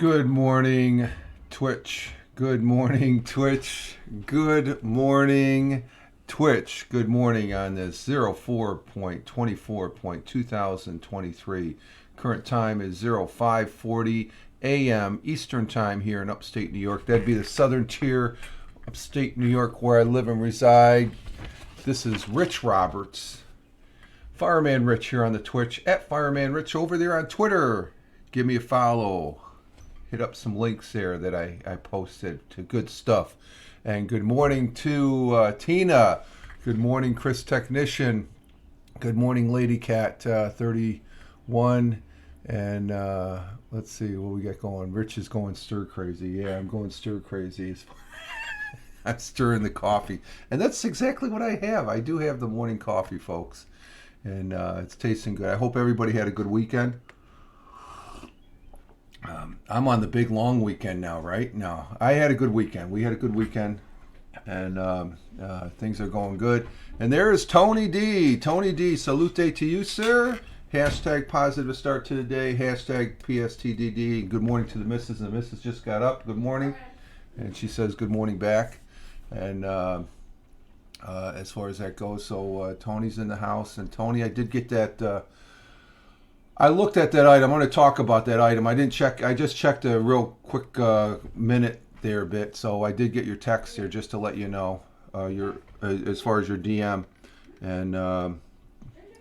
Good morning, Twitch. Good morning, Twitch. Good morning, Twitch. Good morning on this 04.24.2023. Current time is 0540 a.m. Eastern Time here in Upstate New York. That'd be the southern tier, Upstate New York, where I live and reside. This is Rich Roberts, Fireman Rich here on the Twitch, at Fireman Rich over there on Twitter. Give me a follow. Hit up some links there that I posted to good stuff. And good morning to Tina. Good morning, Chris Technician. Good morning, Lady Cat 31. And let's see what we got going. Rich is going stir crazy. Yeah, I'm going stir crazy. I'm stirring the coffee. And that's exactly what I have. I do have the morning coffee, folks. And it's tasting good. I hope everybody had a good weekend. I'm on the big long weekend now, right? No, I had a good weekend. We had a good weekend, and things are going good. And there is Tony D. Tony D, salute to you, sir. Hashtag positive start to the day. Hashtag PSTTD. Good morning to the missus. And the missus just got up. Good morning. And she says good morning back. And as far as that goes, so Tony's in the house. And Tony, I did get that... I looked at that item. I'm going to talk about that item. I didn't check. I just checked a real quick minute there a bit. So I did get your text here just to let you know your as far as your DM and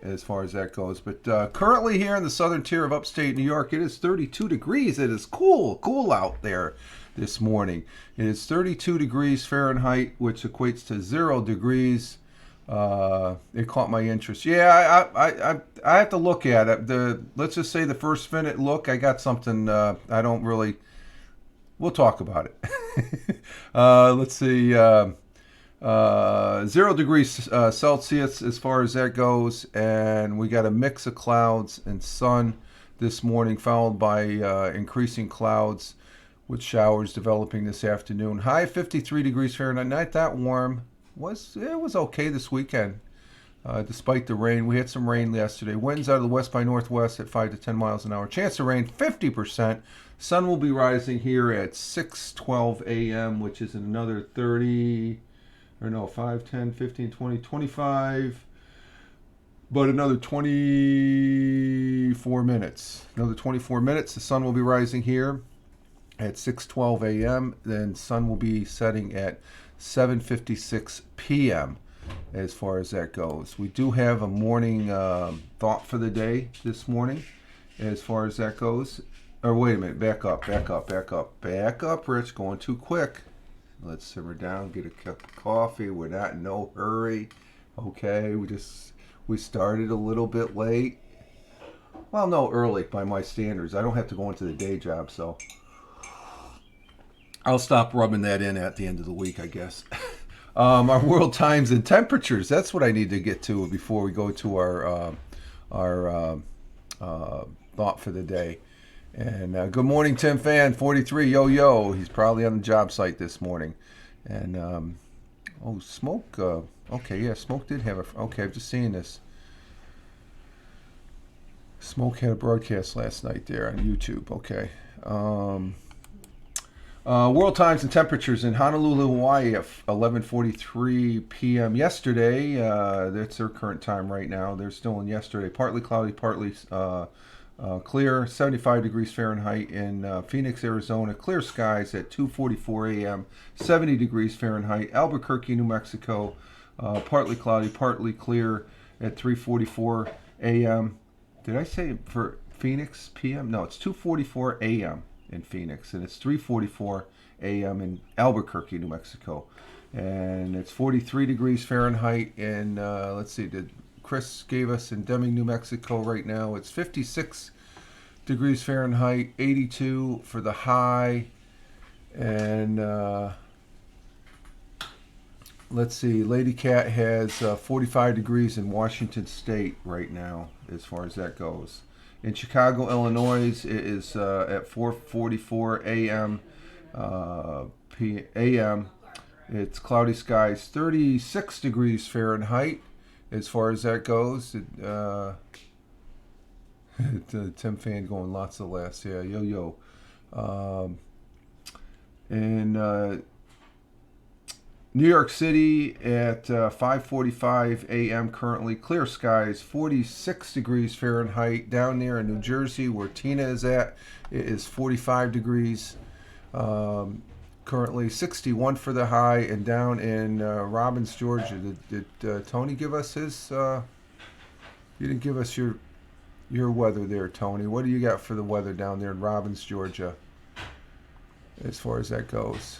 as far as that goes. But currently here in the southern tier of upstate New York, it is 32 degrees. It is cool out there this morning. It is 32 degrees Fahrenheit, which equates to 0 degrees. It caught my interest. Yeah, I have to look at it. Let's just say the first minute look, I got something. I don't really. We'll talk about it. Let's see. 0 degrees Celsius as far as that goes, and we got a mix of clouds and sun this morning, followed by increasing clouds with showers developing this afternoon. High 53 degrees Fahrenheit. Not that warm. It was okay this weekend, despite the rain. We had some rain yesterday. Winds out of the west by northwest at 5 to 10 miles an hour. Chance of rain, 50%. Sun will be rising here at 6:12 a.m., which is another 5, 10, 15, 20, 25, but another 24 minutes. Another 24 minutes. The sun will be rising here at 6:12 a.m. Then sun will be setting at 7:56 p.m. as far as that goes. We do have a morning thought for the day this morning as far as that goes. Or wait a minute, back up, Rich, going too quick. Let's simmer down, get a cup of coffee. We're not in no hurry. Okay, we started a little bit late. Well, no, early by my standards. I don't have to go into the day job, so I'll stop rubbing that in at the end of the week, I guess. Our world times and temperatures. That's what I need to get to before we go to our thought for the day. And good morning, Tim Fan 43. Yo. He's probably on the job site this morning. And Smoke. Okay, yeah, Smoke did have a. Okay, I'm just seeing this. Smoke had a broadcast last night there on YouTube. Okay. World times and temperatures in Honolulu, Hawaii at 11:43 p.m. yesterday. That's their current time right now. They're still in yesterday. Partly cloudy, partly clear. 75 degrees Fahrenheit in Phoenix, Arizona. Clear skies at 2:44 a.m. 70 degrees Fahrenheit. Albuquerque, New Mexico. Partly cloudy, partly clear at 3:44 a.m. Did I say for Phoenix p.m.? No, it's 2:44 a.m. in Phoenix, and it's 3:44 a.m. in Albuquerque, New Mexico, and it's 43 degrees Fahrenheit. And let's see, did Chris gave us in Deming, New Mexico right now? It's 56 degrees Fahrenheit, 82 for the high, and let's see, Lady Cat has 45 degrees in Washington State right now, as far as that goes. In Chicago, Illinois, it is at 4:44 a.m. a.m. It's cloudy skies, 36 degrees Fahrenheit, as far as that goes. Tim Fan going lots of laughs. Yeah, yo. In New York City at 5:45 a.m. currently, clear skies, 46 degrees Fahrenheit. Down there in New Jersey, where Tina is at, it is 45 degrees. Currently 61 for the high. And down in Robbins, Georgia, did Tony give us his? You didn't give us your weather there, Tony. What do you got for the weather down there in Robbins, Georgia, as far as that goes?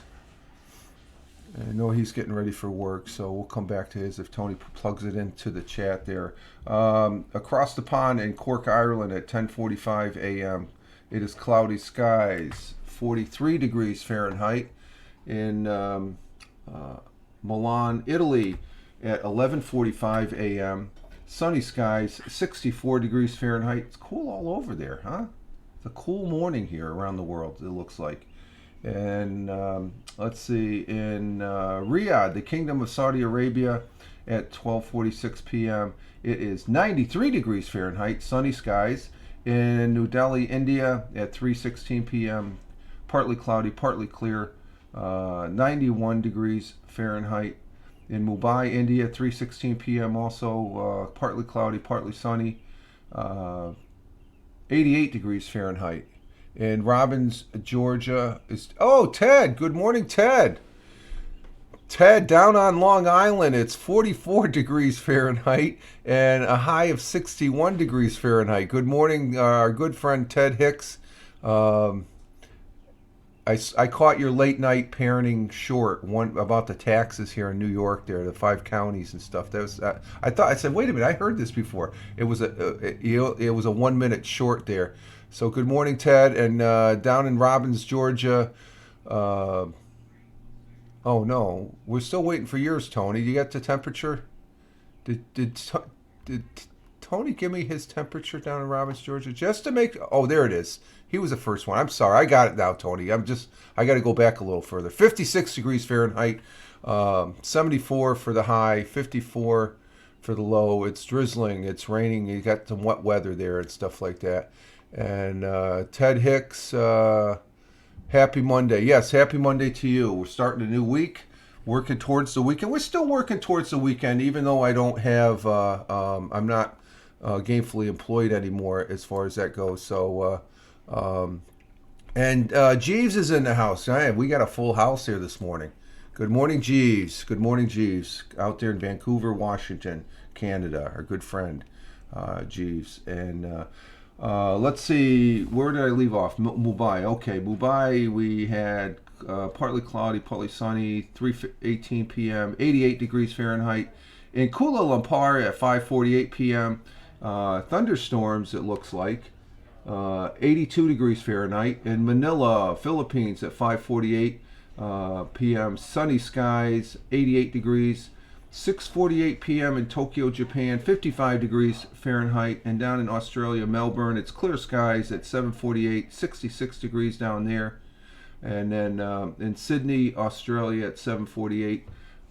I know he's getting ready for work, so we'll come back to his if Tony plugs it into the chat there. Across the pond in Cork, Ireland at 10:45 a.m. It is cloudy skies, 43 degrees Fahrenheit. In Milan, Italy at 11:45 a.m. Sunny skies, 64 degrees Fahrenheit. It's cool all over there, huh? It's a cool morning here around the world, it looks like. And let's see, in Riyadh, the Kingdom of Saudi Arabia, at 12:46 p.m. It is 93 degrees Fahrenheit, sunny skies. In New Delhi, India, at 3:16 p.m., partly cloudy, partly clear, 91 degrees Fahrenheit. In Mumbai, India, 3:16 p.m. also partly cloudy, partly sunny, 88 degrees Fahrenheit. In Robbins, Georgia is Ted. Good morning, Ted. Ted, down on Long Island, it's 44 degrees Fahrenheit and a high of 61 degrees Fahrenheit. Good morning, our good friend Ted Hicks. I caught your late night parenting short one about the taxes here in New York. There, the 5 counties and stuff. That was I said, wait a minute, I heard this before. It was a 1 minute short there. So good morning, Ted, and down in Robbins, Georgia. Oh no, we're still waiting for yours, Tony. You got the temperature? Did Tony give me his temperature down in Robbins, Georgia, just to make? Oh, there it is. He was the first one. I'm sorry, I got it now, Tony. I got to go back a little further. 56 degrees Fahrenheit, 74 for the high, 54 for the low. It's drizzling, it's raining. You got some wet weather there and stuff like that. And Ted Hicks, happy Monday. Yes, happy Monday to you. We're starting a new week, working towards the weekend. We're still working towards the weekend, even though I don't have, I'm not gainfully employed anymore as far as that goes. So, and Jeeves is in the house. We got a full house here this morning. Good morning, Jeeves. Good morning, Jeeves. Out there in Vancouver, Washington, Canada, our good friend, Jeeves. And let's see, where did I leave off? Mumbai. Okay, Mumbai, we had partly cloudy, partly sunny, 3:18 p.m., 88 degrees Fahrenheit. In Kuala Lumpur at 5:48 p.m., thunderstorms, it looks like, 82 degrees Fahrenheit. In Manila, Philippines at 5:48 p.m., sunny skies, 88 degrees. 6:48 p.m. in Tokyo, Japan, 55 degrees Fahrenheit. And down in Australia, Melbourne, it's clear skies at 7:48, 66 degrees down there. And then in Sydney, Australia, at 7:48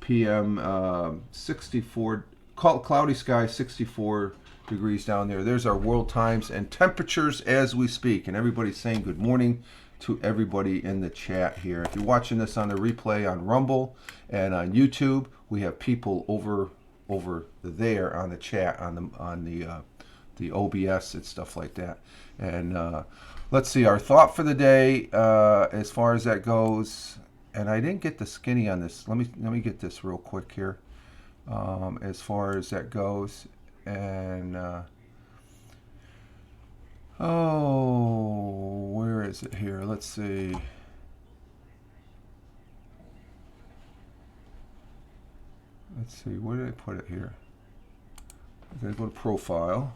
p.m., 64 cloudy skies, 64 degrees down there. There's our world times and temperatures as we speak. And everybody's saying good morning to everybody in the chat here. If you're watching this on the replay on Rumble and on YouTube, we have people over there on the chat on the OBS and stuff like that. And let's see, our thought for the day as far as that goes. And I didn't get the skinny on this. Let me get this real quick here. As far as that goes, and where is it here? Let's see. Where did I put it here? I'm gonna go to profile.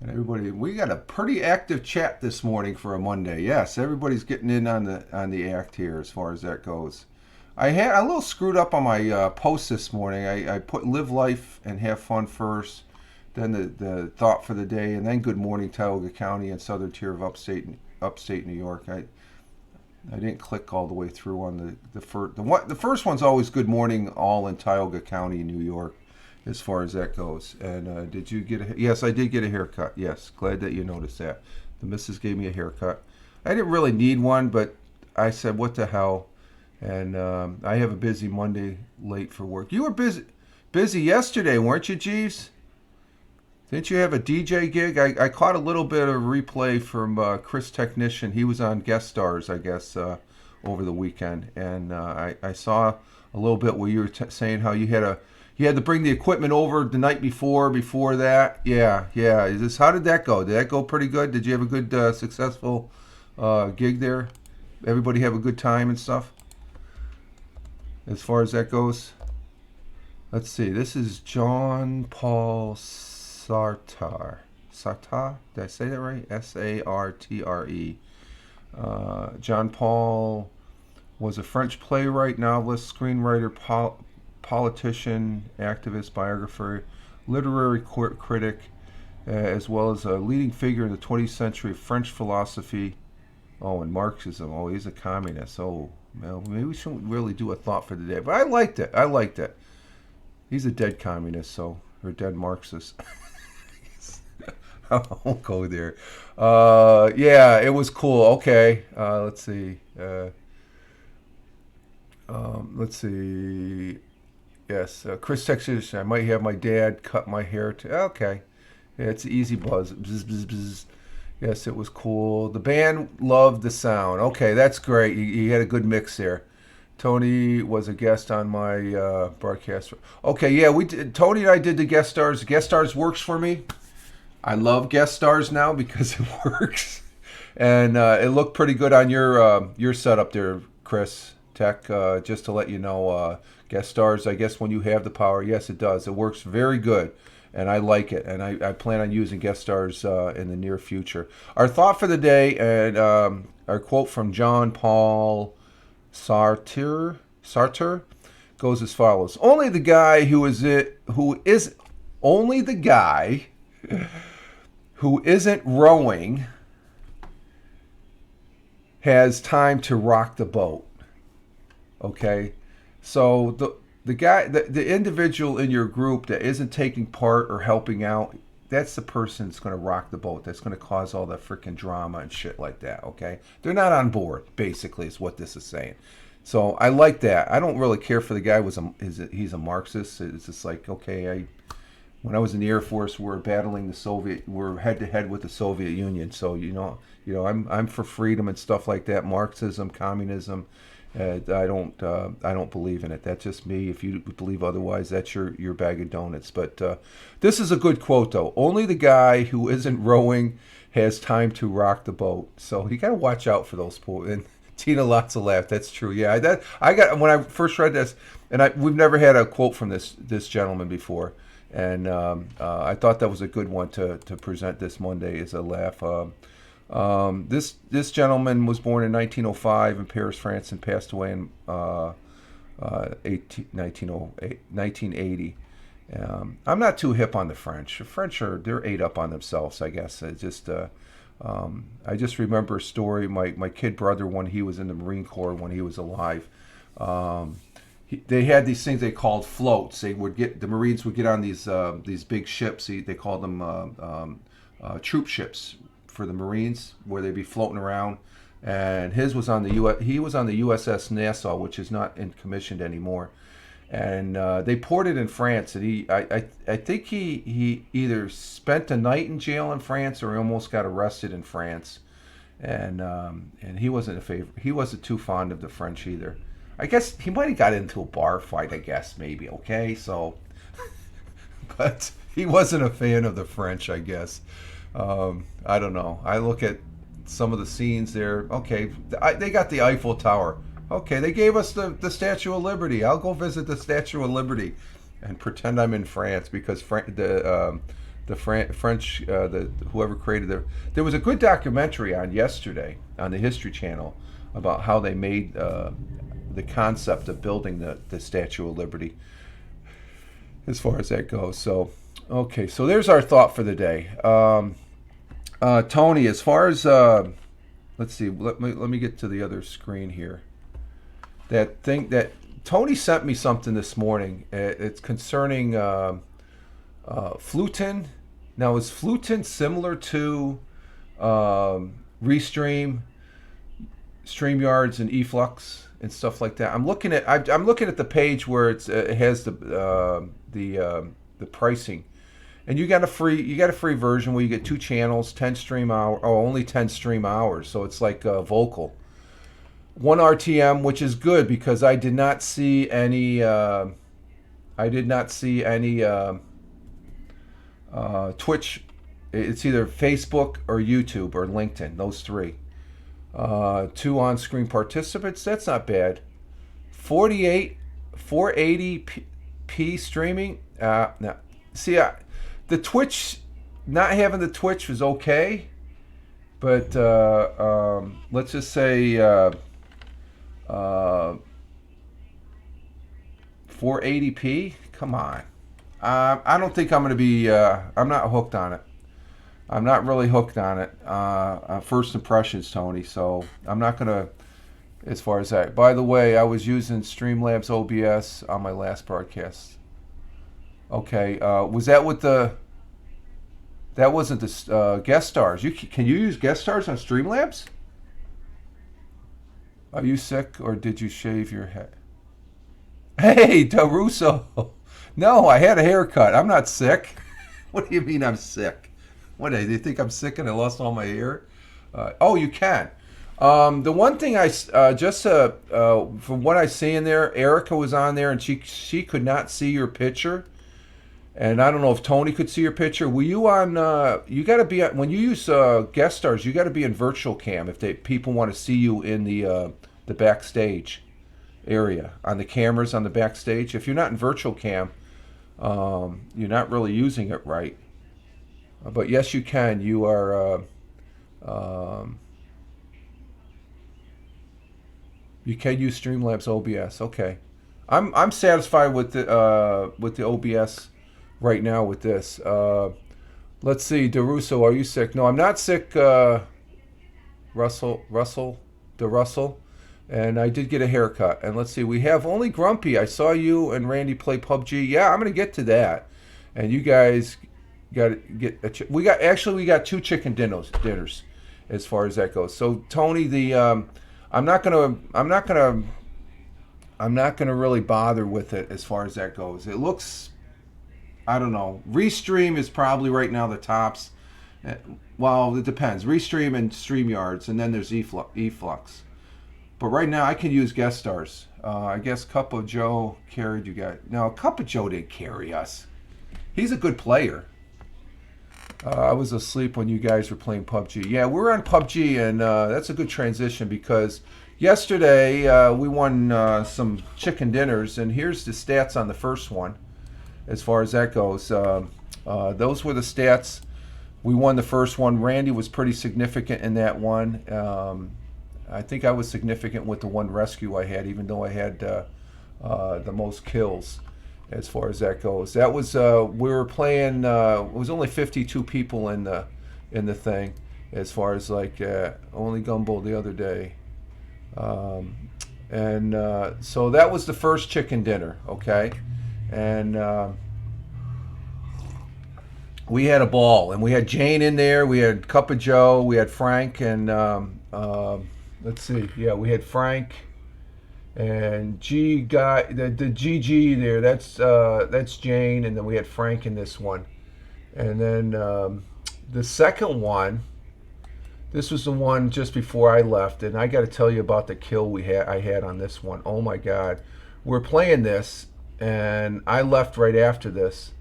And everybody, we got a pretty active chat this morning for a Monday. Yes, everybody's getting in on the act here as far as that goes. I had a little screwed up on my post this morning. I put live life and have fun first, then the thought for the day, and then good morning Tioga County and southern tier of upstate New York. I didn't click all the way through on the first. The first one's always good morning all in Tioga County, New York, as far as that goes. And did you get a? Yes, I did get a haircut. Yes, glad that you noticed that. The missus gave me a haircut. I didn't really need one, but I said, what the hell? And I have a busy Monday late for work. You were busy yesterday, weren't you, Jeeves? Didn't you have a DJ gig? I caught a little bit of replay from Chris Technician. He was on guest stars, I guess, over the weekend, and I saw a little bit where you were saying how you had to bring the equipment over the night before that. Yeah. How did that go? Did that go pretty good? Did you have a good successful gig there? Everybody have a good time and stuff as far as that goes. Let's see. This is John Paul Sartre. Sartre? Did I say that right? Sartre. John Paul was a French playwright, novelist, screenwriter, politician, activist, biographer, literary critic, as well as a leading figure in the 20th century French philosophy. Oh, and Marxism. Oh, he's a communist. Oh, well, maybe we shouldn't really do a thought for the day. But I liked it. He's a dead communist, or dead Marxist. I won't go there. Yeah, it was cool. Okay, let's see. Let's see. Yes, Chris Texas. I might have my dad cut my hair. Okay, yeah, it's an easy buzz. Bzz, bzz, bzz. Yes, it was cool. The band loved the sound. Okay, that's great. You had a good mix there. Tony was a guest on my broadcast. Okay, yeah, we did. Tony and I did the guest stars. Guest stars works for me. I love guest stars now because it works, and it looked pretty good on your setup there, Chris Tech. Just to let you know, guest stars. I guess when you have the power, yes, it does. It works very good, and I like it, and I plan on using guest stars in the near future. Our thought for the day, and our quote from John Paul Sartre goes as follows: only the guy who isn't rowing has time to rock the boat. Okay, so the individual in your group that isn't taking part or helping out, that's the person that's going to rock the boat. That's going to cause all the freaking drama and shit like that. Okay, they're not on board. Basically, is what this is saying. So I like that. I don't really care for the guy he's a Marxist. It's just like, okay, when I was in the Air Force, we're battling we're head to head with the Soviet Union. So I'm for freedom and stuff like that. Marxism, communism. I don't believe in it. That's just me. If you believe otherwise, that's your bag of donuts. But this is a good quote, though. Only the guy who isn't rowing has time to rock the boat. So you got to watch out for those people. And Tina, lots of laugh. That's true. Yeah, I got when I first read this, and we've never had a quote from this gentleman before, and I thought that was a good one to present this Monday as a laugh. This gentleman was born in 1905 in Paris, France, and passed away in 1980. I'm not too hip on the French. The French they're ate up on themselves, I guess. I just remember a story. My kid brother, when he was in the Marine Corps, when he was alive, they had these things they called floats. The Marines would get on these big ships. They called them troop ships for the Marines, where they'd be floating around. And his was on he was on the USS Nassau, which is not commissioned anymore. And they poured it in France, and I think he either spent a night in jail in France or he almost got arrested in France, and he wasn't he wasn't too fond of the French either. I guess he might have got into a bar fight. I guess maybe but he wasn't a fan of the French, I guess. I don't know. I look at some of the scenes there. Okay, they got the Eiffel Tower. Okay, they gave us the Statue of Liberty. I'll go visit the Statue of Liberty and pretend I'm in France because French, whoever created there was a good documentary on yesterday on the History Channel about how they made the concept of building the Statue of Liberty, as far as that goes. So, okay, so there's our thought for the day. Tony, as far as let's see, let me get to the other screen here. That thing that Tony sent me something this morning. It's concerning Flutin. Now, is Flutin similar to Restream? StreamYards and eFlux and stuff like that. I'm looking at the page where it has the pricing, and you got a free version where you get 2 channels, 10 stream hour, only 10 stream hours. So it's like vocal, 1 RTM, which is good because I did not see any. Twitch. It's either Facebook or YouTube or LinkedIn. Those 3. 2 on-screen participants. That's not bad. 480p streaming. No. See, the Twitch, not having the Twitch was okay, but let's just say 480p. Come on. I don't think I'm going to be. I'm not hooked on it. I'm not really hooked on it. First impressions, Tony. So I'm not going to, as far as that. By the way, I was using Streamlabs OBS on my last broadcast. Okay. Was that with the... That wasn't the guest stars. Can you use guest stars on Streamlabs? Are you sick or did you shave your head? Hey, DeRusso. No, I had a haircut. I'm not sick. What do you mean I'm sick? What, do you think I'm sick and I lost all my hair? Oh, you can. The one thing from what I see in there, Erica was on there and she could not see your picture. And I don't know if Tony could see your picture. Were you on, you got to be, when you use guest stars, you got to be in virtual cam if people want to see you in the backstage area, on the cameras on the backstage. If you're not in virtual cam, you're not really using it right. But yes, you can. You are. You can use Streamlabs OBS. Okay, I'm satisfied with the OBS right now with this. Let's see, DeRusso, are you sick? No, I'm not sick. Russell, and I did get a haircut. And let's see, we have only Grumpy. I saw you and Randy play PUBG. Yeah, I'm gonna get to that. And you guys got to get we got 2 chicken dinners as far as that goes. So Tony, I'm not gonna really bother with it as far as that goes. It looks, I don't know. Restream is probably right now the tops. Well, it depends. Restream and StreamYards, and then there's eFlux. But right now I can use guest stars. I guess Cup of Joe carried you guys. No, Cup of Joe didn't carry us. He's a good player. I was asleep when you guys were playing PUBG. Yeah, we're on PUBG, and that's a good transition because yesterday we won some chicken dinners, and here's the stats on the first one as far as that goes. Those were the stats. We won the first one. Randy was pretty significant in that one. I think I was significant with the one rescue I had, even though I had the most kills. As far as that goes, that was we were playing. It was only 52 people in the thing. As far as like only Gumbo the other day, and so that was the first chicken dinner. Okay, and we had a ball, and we had Jane in there. We had Cup of Joe. We had Frank, and let's see. Yeah, we had Frank. And the GG there, that's Jane, and then we had Frank in this one. And then the second one, this was the one just before I left, and I got to tell you about the kill I had on this one. Oh my God, we're playing this, and I left right after this,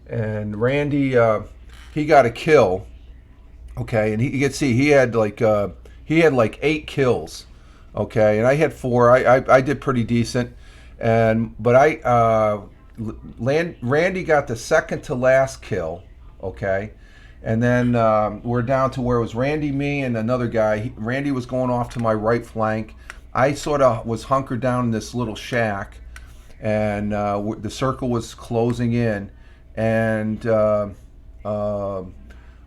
and Randy he got a kill, okay, and you can see he had like 8 kills. Okay, and I had 4. I did pretty decent, but Randy got the second to last kill. Okay, and then we're down to where it was Randy, me, and another guy. Randy was going off to my right flank. I sort of was hunkered down in this little shack, and the circle was closing in, and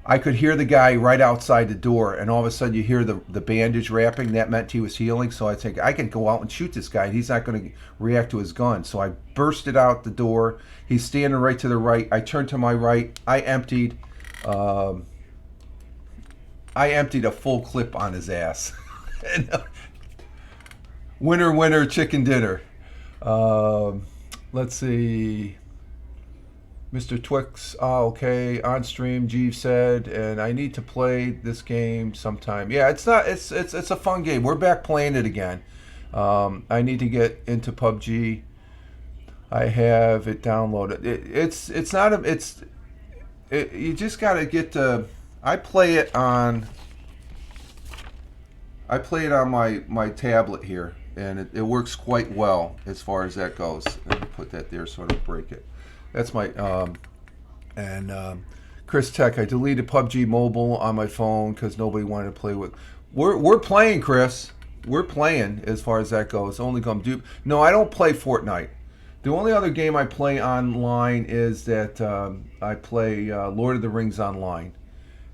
I could hear the guy right outside the door, and all of a sudden you hear the bandage wrapping. That meant he was healing, so I think I can go out and shoot this guy. He's not going to react to his gun. So I bursted out the door. He's standing right to the right. I turned to my right. I emptied a full clip on his ass. And, Winner, winner, chicken dinner. Let's see. Mr. Twix, okay, on stream, Jeeves said, and I need to play this game sometime. Yeah, it's not. It's a fun game. We're back playing it again. I need to get into PUBG. I have it downloaded. It's not a. You just gotta get to. I play it on my tablet here, and it works quite well as far as that goes. Let me put that there so I don't break it. That's my Chris Tech. I deleted PUBG Mobile on my phone because nobody wanted to play with. We're playing, Chris. We're playing as far as that goes. Only come do. No, I don't play Fortnite. The only other game I play online is that I play Lord of the Rings online.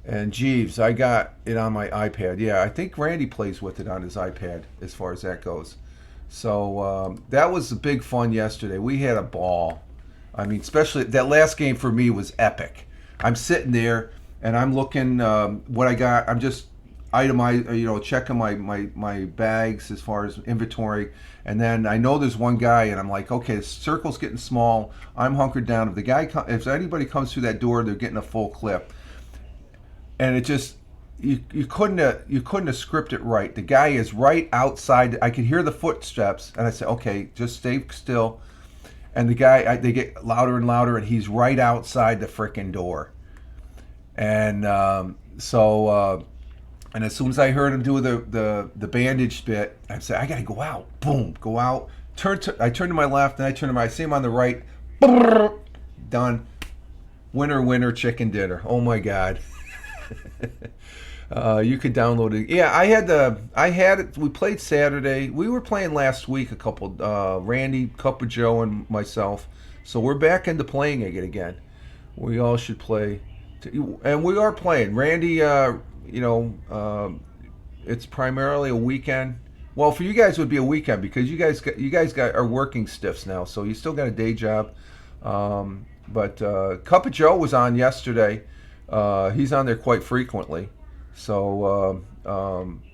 And Jeeves, I got it on my iPad. Yeah, I think Randy plays with it on his iPad as far as that goes. So that was a big fun yesterday. We had a ball. I mean, especially that last game for me was epic. I'm sitting there and I'm looking what I got. I'm just itemizing, checking my bags as far as inventory. And then I know there's one guy, and I'm like, okay, the circle's getting small. I'm hunkered down. If anybody comes through that door, they're getting a full clip. And it just you couldn't have scripted it right. The guy is right outside. I could hear the footsteps, and I said, okay, just stay still. And the guy, they get louder and louder, and he's right outside the frickin' door. And and as soon as I heard him do the bandage bit, I said, I gotta go out. Boom, go out. I turn to my left, and I turn to my. I see him on the right. Done. Winner, winner, chicken dinner. Oh my God. You could download it. Yeah, I had it. We played Saturday. We were playing last week. A couple, Randy, Cup of Joe, and myself. So we're back into playing it again. We all should play, and we are playing. Randy, it's primarily a weekend. Well, for you guys, it would be a weekend because you guys are working stiffs now. So you still got a day job. But Cup of Joe was on yesterday. He's on there quite frequently. So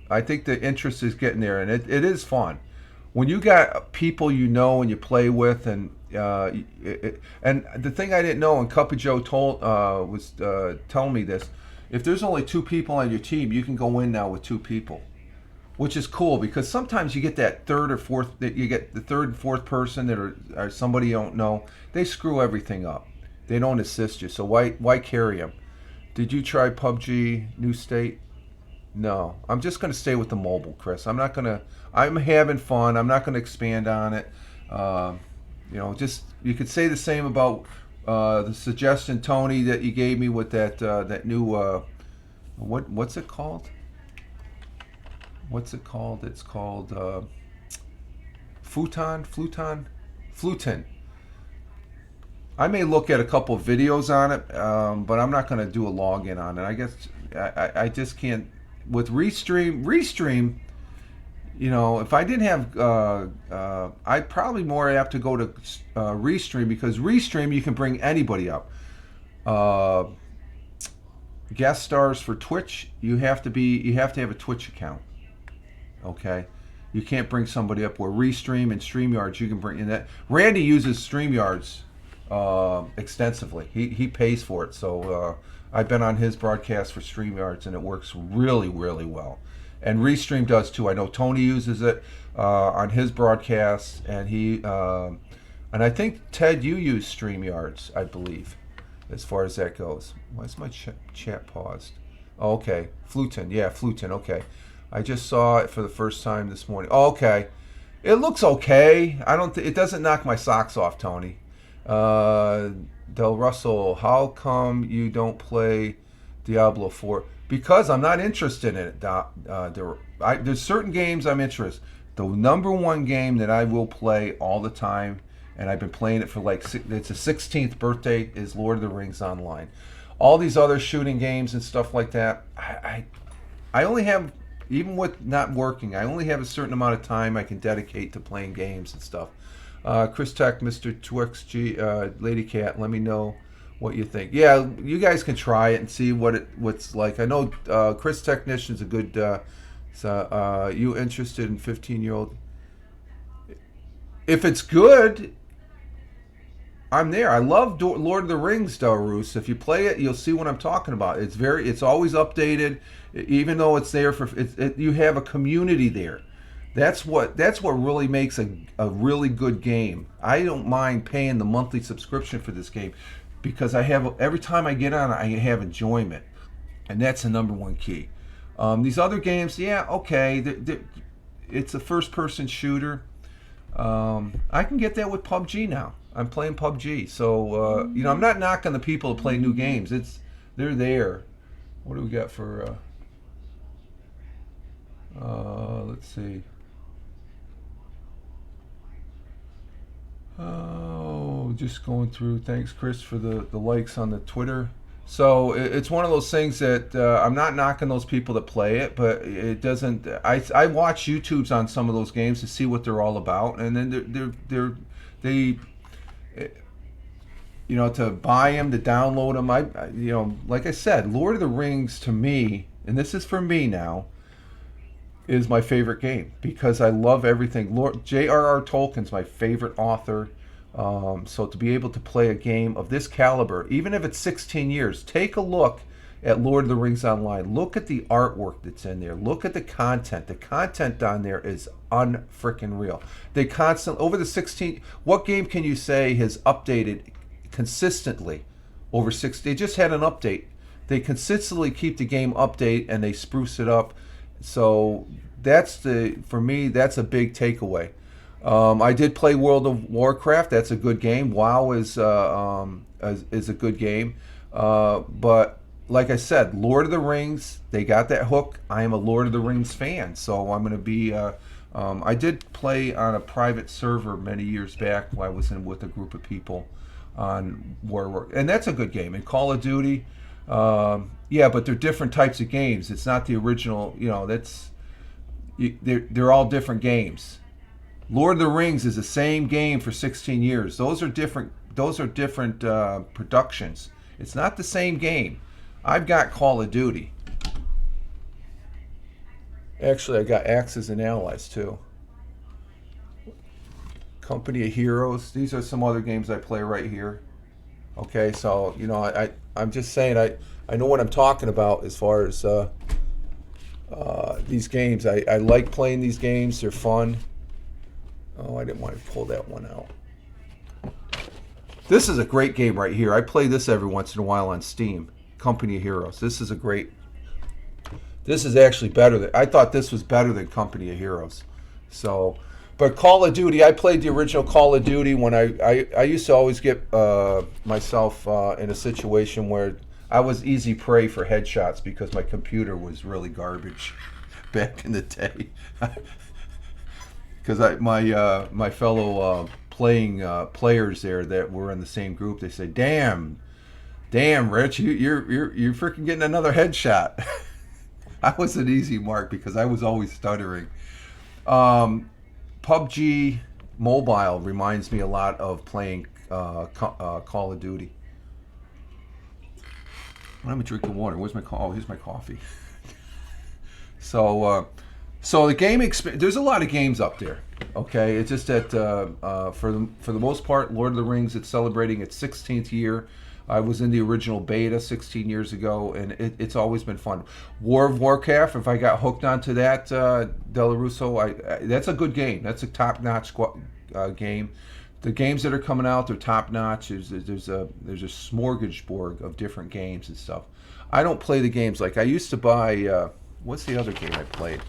I think the interest is getting there, and it is fun. When you got people and you play with, and the thing I didn't know, and Cup of Joe was telling me this, if there's only 2 people on your team, you can go in now with 2 people, which is cool because sometimes you get that third or fourth, you get the third and fourth person that are somebody you don't know. They screw everything up. They don't assist you, so why carry them? Did you try PUBG New State? No. I'm just going to stay with the mobile, Chris. I'm having fun. I'm not going to expand on it. You could say the same about the suggestion, Tony, that you gave me with that new, what's it called? It's called Fluton. I may look at a couple of videos on it, but I'm not going to do a login on it. I guess I just can't. With Restream, if I didn't have, I'd probably more apt to go to Restream because Restream you can bring anybody up. Guest stars for Twitch, you have to have a Twitch account. Okay. You can't bring somebody up where Restream and StreamYards you can bring in that. Randy uses StreamYards extensively. He pays for it, so I've been on his broadcast for StreamYards, and it works really, really well. And Restream does too. I know Tony uses it on his broadcasts, and and I think Ted, you use StreamYards, I believe, as far as that goes. Why is my chat paused? Oh, okay, Fluton. Okay, I just saw it for the first time this morning. Oh, okay, it looks okay. It doesn't knock my socks off, Tony. Del Russell, how come you don't play Diablo 4? Because I'm not interested in it. There's certain games I'm interested. The number one game that I will play all the time, and I've been playing it for it's a 16th birthday, is Lord of the Rings Online. All these other shooting games and stuff like that, I only have, even with not working, I only have a certain amount of time I can dedicate to playing games and stuff. Chris Tech, Mr. Twix, Lady Cat, let me know what you think. Yeah, you guys can try it and see what's like. I know Chris Technician's a good. You interested in 15-year-old? If it's good, I'm there. I love Lord of the Rings, Darus. If you play it, you'll see what I'm talking about. It's always updated, even though it's there for you have a community there. That's what really makes a really good game. I don't mind paying the monthly subscription for this game because I have every time I get on, I have enjoyment, and that's the number one key. These other games, yeah, okay, it's a first-person shooter. I can get that with PUBG now. I'm playing PUBG, so I'm not knocking the people to play new games. They're there. What do we got for? Let's see. Oh, just going through. Thanks, Chris, for the likes on the Twitter. So it's one of those things that I'm not knocking those people that play it, but it doesn't. I watch YouTubes on some of those games to see what they're all about, and then they to buy them, to download them. Like I said, Lord of the Rings to me, and this is for me now, is my favorite game because I love everything. J.R.R. Tolkien's my favorite author. So to be able to play a game of this caliber, even if it's 16 years, take a look at Lord of the Rings Online. Look at the artwork that's in there. Look at the content. The content down there is unfreaking real. They constantly, over the 16, what game can you say has updated consistently over 6? They just had an update. They consistently keep the game update and they spruce it up. So for me, that's a big takeaway. I did play World of Warcraft. That's a good game. WoW is a good game. But like I said, Lord of the Rings, they got that hook. I am a Lord of the Rings fan, so I'm going to be. I did play on a private server many years back while I was in with a group of people on War, and that's a good game. And Call of Duty, yeah, but they're different types of games. It's not the original. They're all different games. Lord of the Rings is the same game for 16 years. Those are different productions. It's not the same game. I've got Call of Duty. Actually, I got Axis and Allies too. Company of Heroes. These are some other games I play right here. Okay, so I'm just saying I know what I'm talking about as far as these games. I like playing these games. They're fun. Oh, I didn't want to pull that one out. This is a great game right here. I play this every once in a while on Steam. Company of Heroes. This is actually better than, I thought this was better than Company of Heroes. So, but Call of Duty, I played the original Call of Duty when I used to always get myself in a situation where I was easy prey for headshots because my computer was really garbage back in the day. Because my fellow players there that were in the same group, they say, "Damn, Rich, you're freaking getting another headshot." I was an easy mark because I was always stuttering. PUBG Mobile reminds me a lot of playing Call of Duty. Let me drink the water. Where's my coffee? Oh, here's my coffee. So the game there's a lot of games up there. Okay, it's just that for the most part, Lord of the Rings, it's celebrating its 16th year. I was in the original beta 16 years ago, and it's always been fun. War of Warcraft, if I got hooked onto that, Della Russo, that's a good game. That's a top-notch game. The games that are coming out, they're top-notch. There's a smorgasbord of different games and stuff. I don't play the games like I used to buy. What's the other game I played?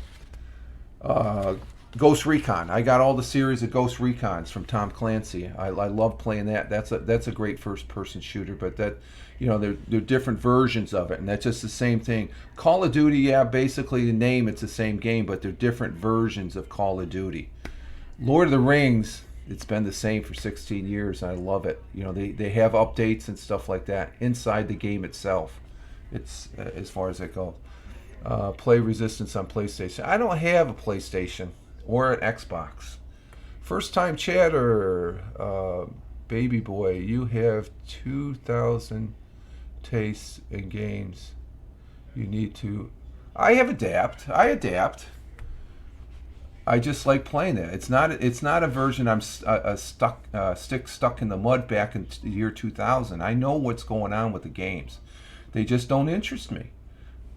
Ghost Recon. I got all the series of Ghost Recons from Tom Clancy. I love playing that. That's a great first-person shooter, but that they're different versions of it, and that's just the same thing. Call of Duty, yeah, basically the name, it's the same game, but they're different versions of Call of Duty. Lord of the Rings, it's been the same for 16 years, and I love it. They have updates and stuff like that inside the game itself. It's as far as it goes. Play Resistance on PlayStation. I don't have a PlayStation or an Xbox. First time chatter, baby boy, you have 2,000 tastes in games. You need to. I adapt. I just like playing that. It's not a version I'm stuck in the mud back in the year 2000. I know what's going on with the games. They just don't interest me.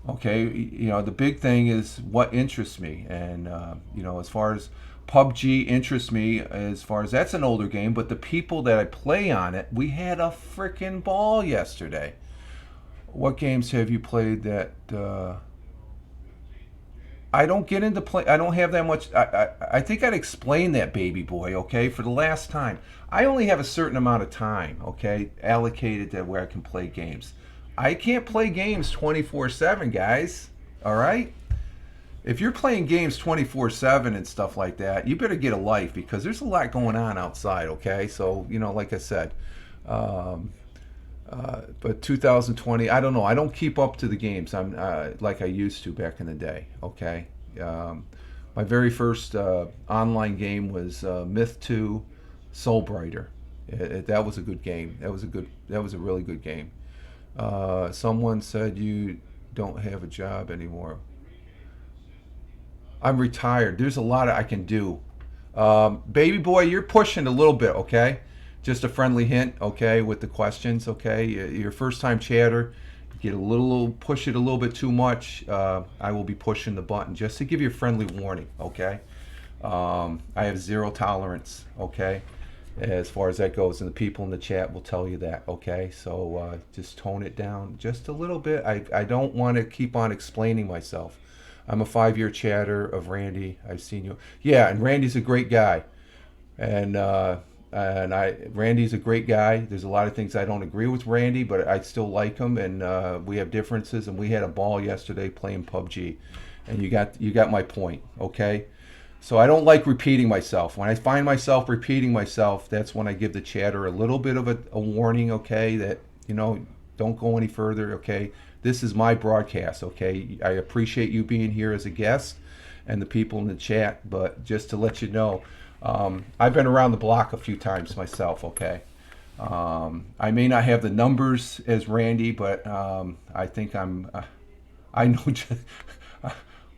Okay, the big thing is what interests me, and as far as PUBG interests me, as far as that's an older game, but the people that I play on it, we had a freaking ball yesterday. What games have you played that? I don't get into play. I don't have that much. I think I'd explain that, baby boy. Okay, for the last time, I only have a certain amount of time. Okay, allocated to where I can play games. I can't play games 24/7, guys. All right. If you're playing games 24/7 and stuff like that, you better get a life because there's a lot going on outside. Okay, so like I said. But 2020, I don't know. I don't keep up to the games. I'm like I used to back in the day. Okay, my very first online game was Myth 2, Soulbrighter. That was a good game. That was a really good game. Someone said you don't have a job anymore. I'm retired. There's a lot I can do. Baby boy, you're pushing a little bit. Okay. Just a friendly hint, okay, with the questions, okay? Your first time chatter, push it a little bit too much. I will be pushing the button just to give you a friendly warning, okay? I have zero tolerance, okay, as far as that goes, and the people in the chat will tell you that, okay? So just tone it down just a little bit. I don't want to keep on explaining myself. I'm a 5-year chatter of Randy. I've seen you. Yeah, and Randy's a great guy. Randy's a great guy. There's a lot of things I don't agree with Randy, but I still like him, and we have differences. And we had a ball yesterday playing PUBG, and you got my point, okay? So I don't like repeating myself. When I find myself repeating myself, that's when I give the chatter a little bit of a warning, okay? That don't go any further, okay? This is my broadcast, okay? I appreciate you being here as a guest and the people in the chat, but just to let you know. I've been around the block a few times myself, okay? I may not have the numbers as Randy, but I think I know,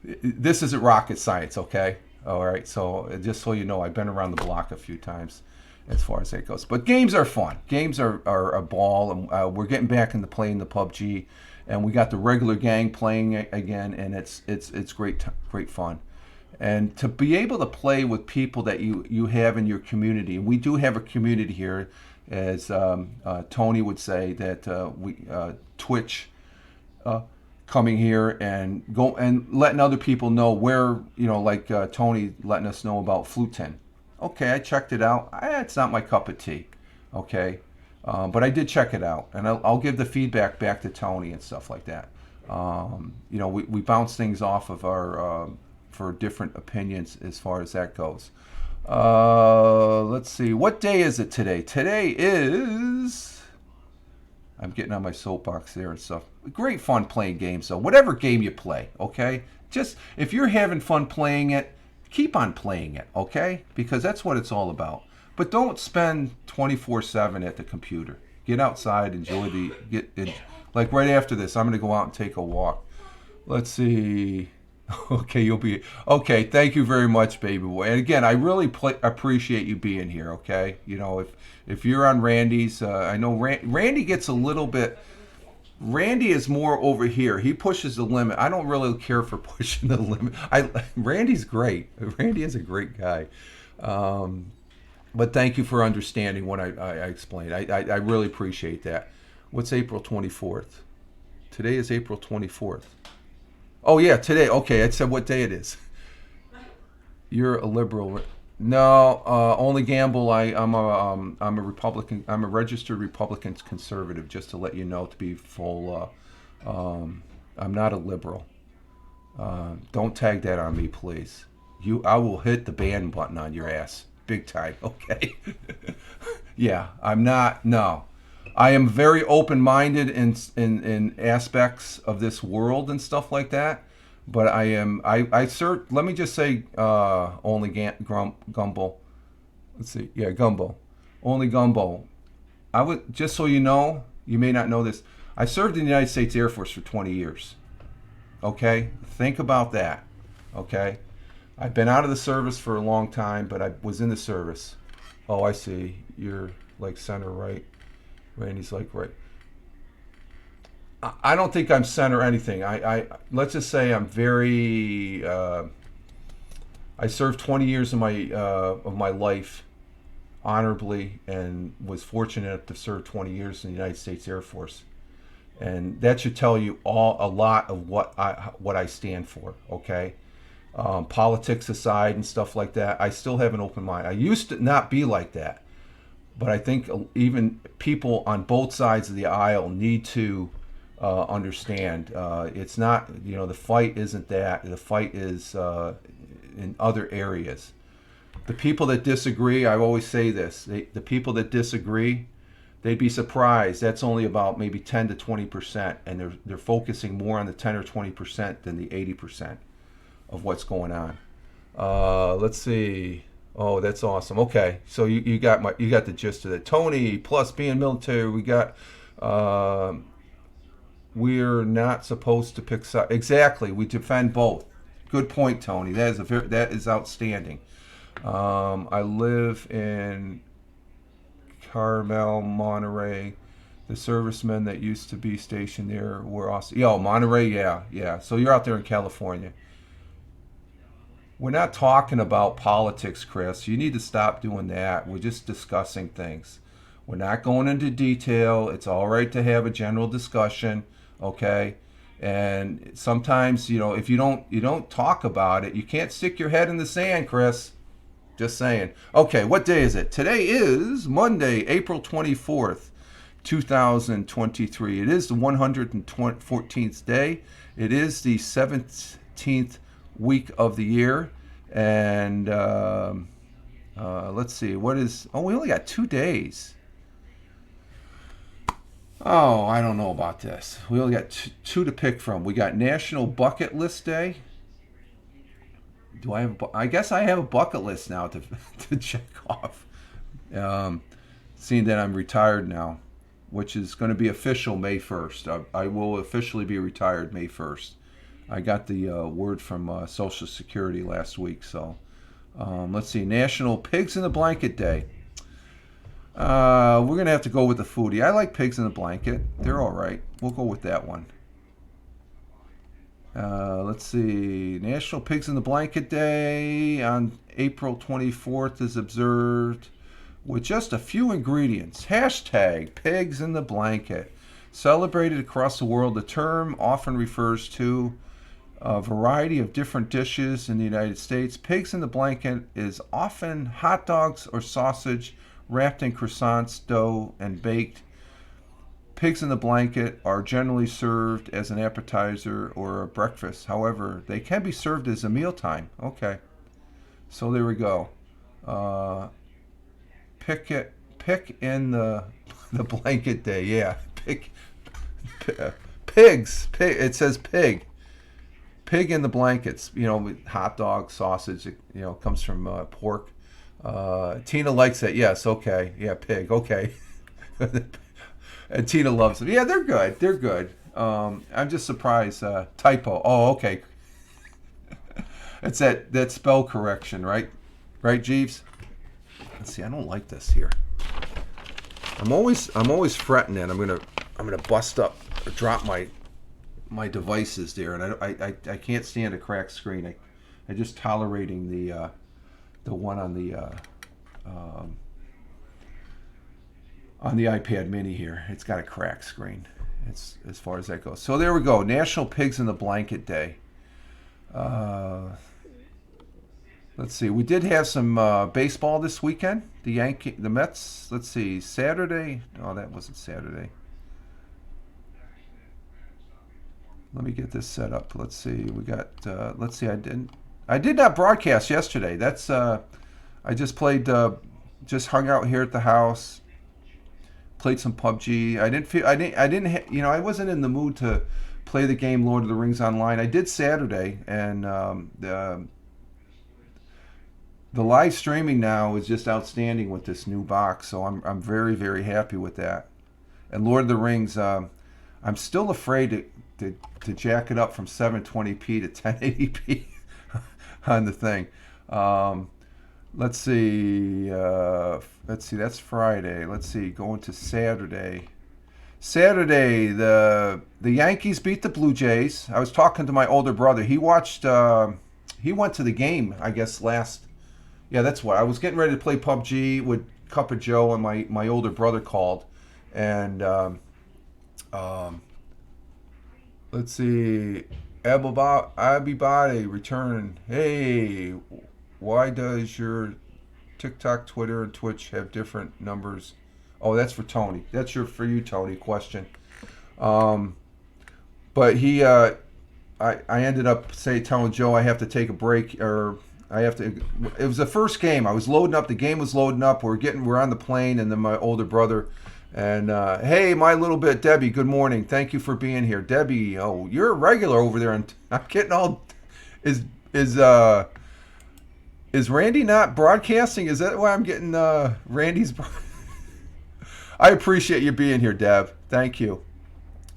this isn't rocket science, okay? All right, so just so you know, I've been around the block a few times as far as that goes. But games are fun. Games are a ball, and we're getting back into playing the PUBG, and we got the regular gang playing again, and it's great fun. And to be able to play with people that you have in your community, and we do have a community here, as Tony would say, that we Twitch coming here and letting other people know where, like Tony letting us know about Fluten. Okay, I checked it out. It's not my cup of tea, okay, but I did check it out, and I'll give the feedback back to Tony and stuff like that. We bounce things off of our for different opinions as far as that goes. Let's see. What day is it today? Today is... I'm getting on my soapbox there and stuff. Great fun playing games, though. Whatever game you play, okay? Just, if you're having fun playing it, keep on playing it, okay? Because that's what it's all about. But don't spend 24/7 at the computer. Get outside, enjoy like right after this, I'm going to go out and take a walk. Let's see... Okay, okay. Thank you very much, baby boy. And again, I really appreciate you being here. Okay, if you're on Randy's, I know Randy gets a little bit. Randy is more over here. He pushes the limit. I don't really care for pushing the limit. Randy's great. Randy is a great guy. But thank you for understanding what I explained. I really appreciate that. What's April 24th? Today is April 24th. Oh yeah, today. Okay, I said what day it is. You're a liberal. No, only gamble. I'm a Republican. I'm a registered Republican conservative. Just to let you know, to be full. I'm not a liberal. Don't tag that on me, please. I will hit the ban button on your ass, big time. Okay. Yeah, I'm not. No. I am very open-minded in aspects of this world and stuff like that, but let me just say, only Gumbo. Let's see, yeah, Gumbo, only Gumbo. I would, just so you know, you may not know this, I served in the United States Air Force for 20 years. Okay, think about that. Okay, I've been out of the service for a long time, but I was in the service. Oh, I see. You're like center right. Randy's like right. I don't think I'm center anything. I let's just say I'm very. I served 20 years of my life honorably, and was fortunate enough to serve 20 years in the United States Air Force, and that should tell you a lot of what I stand for. Okay, politics aside and stuff like that, I still have an open mind. I used to not be like that, but I think even people on both sides of the aisle need to understand. It's not, the fight isn't that. The fight is in other areas. The people that disagree, I always say this, the people that disagree, they'd be surprised. That's only about maybe 10 to 20%, and they're focusing more on the 10 or 20% than the 80% of what's going on. Let's see. Oh, that's awesome. Okay, so you got the gist of it. Tony, plus being military, we got. We're not supposed to pick sides. Exactly, we defend both. Good point, Tony. That is outstanding. I live in Carmel, Monterey. The servicemen that used to be stationed there were awesome. Monterey, yeah. So you're out there in California. We're not talking about politics, Chris. You need to stop doing that. We're just discussing things. We're not going into detail. It's all right to have a general discussion, okay? And sometimes, if you don't talk about it, you can't stick your head in the sand, Chris. Just saying. Okay, what day is it? Today is Monday, April 24th, 2023. It is the 114th day. It is the 17th week of the year. And let's see. We only got 2 days. Oh, I don't know about this. We only got two to pick from. We got National Bucket List Day. Do I have? I guess I have a bucket list now to check off. Seeing that I'm retired now, which is going to be official May 1st. I will officially be retired May 1st. I got the word from Social Security last week. So let's see. National Pigs in the Blanket Day. We're going to have to go with the foodie. I like pigs in the blanket. They're all right. We'll go with that one. Let's see. National Pigs in the Blanket Day on April 24th is observed with just a few ingredients. Hashtag pigs in the blanket. Celebrated across the world, the term often refers to a variety of different dishes in the United States. Pigs in the blanket is often hot dogs or sausage wrapped in croissants, dough, and baked. Pigs in the blanket are generally served as an appetizer or a breakfast. However, they can be served as a mealtime. Okay, so there we go. Pick in the blanket day. Yeah, pigs. It says pig. Pig in the blankets. Hot dog, sausage. Comes from pork. Tina likes it. Yes. Okay. Yeah, pig. Okay. And Tina loves them. Yeah, they're good. They're good. I'm just surprised. Typo. Oh, okay. It's that spell correction, right? Right, Jeeves? Let's see. I don't like this here. I'm always fretting it. I'm gonna bust up or drop my devices there, and I can't stand a cracked screen. I just tolerating the one on the iPad mini here. It's got a cracked screen. It's as far as that goes. So there we go. National Pigs in the Blanket Day. Let's see. We did have some baseball this weekend. The Mets. Let's see. Saturday. Oh, that wasn't Saturday. Let me get this set up. Let's see. We got. Let's see. I did not broadcast yesterday. That's. I just played. Just hung out here at the house. Played some PUBG. I wasn't in the mood to play the game Lord of the Rings online. I did Saturday, and the live streaming now is just outstanding with this new box. So I'm very, very happy with that. And Lord of the Rings, I'm still afraid to jack it up from 720p to 1080p. on the thing. Um, let's see. Let's see. That's Friday. Let's see. Going to Saturday. Saturday, the Yankees beat the Blue Jays. I was talking to my older brother. He watched. He went to the game, I guess, last. Yeah, that's why I was getting ready to play PUBG with Cup of Joe, and my older brother called, and um, let's see, Abibade return. Hey, why does your TikTok, Twitter, and Twitch have different numbers? Oh, that's for Tony. That's for you, Tony. Question. Um, but I ended up telling Joe I have to take a break, or I have to. It was the first game. I was loading up. The game was loading up. We're on the plane, and then my older brother, and hey, my little bit, Debbie. Good morning. Thank you for being here, Debbie. Oh, you're a regular over there, and I'm getting all. Is is Randy not broadcasting? Is that why I'm getting Randy's? I appreciate you being here, Deb. Thank you.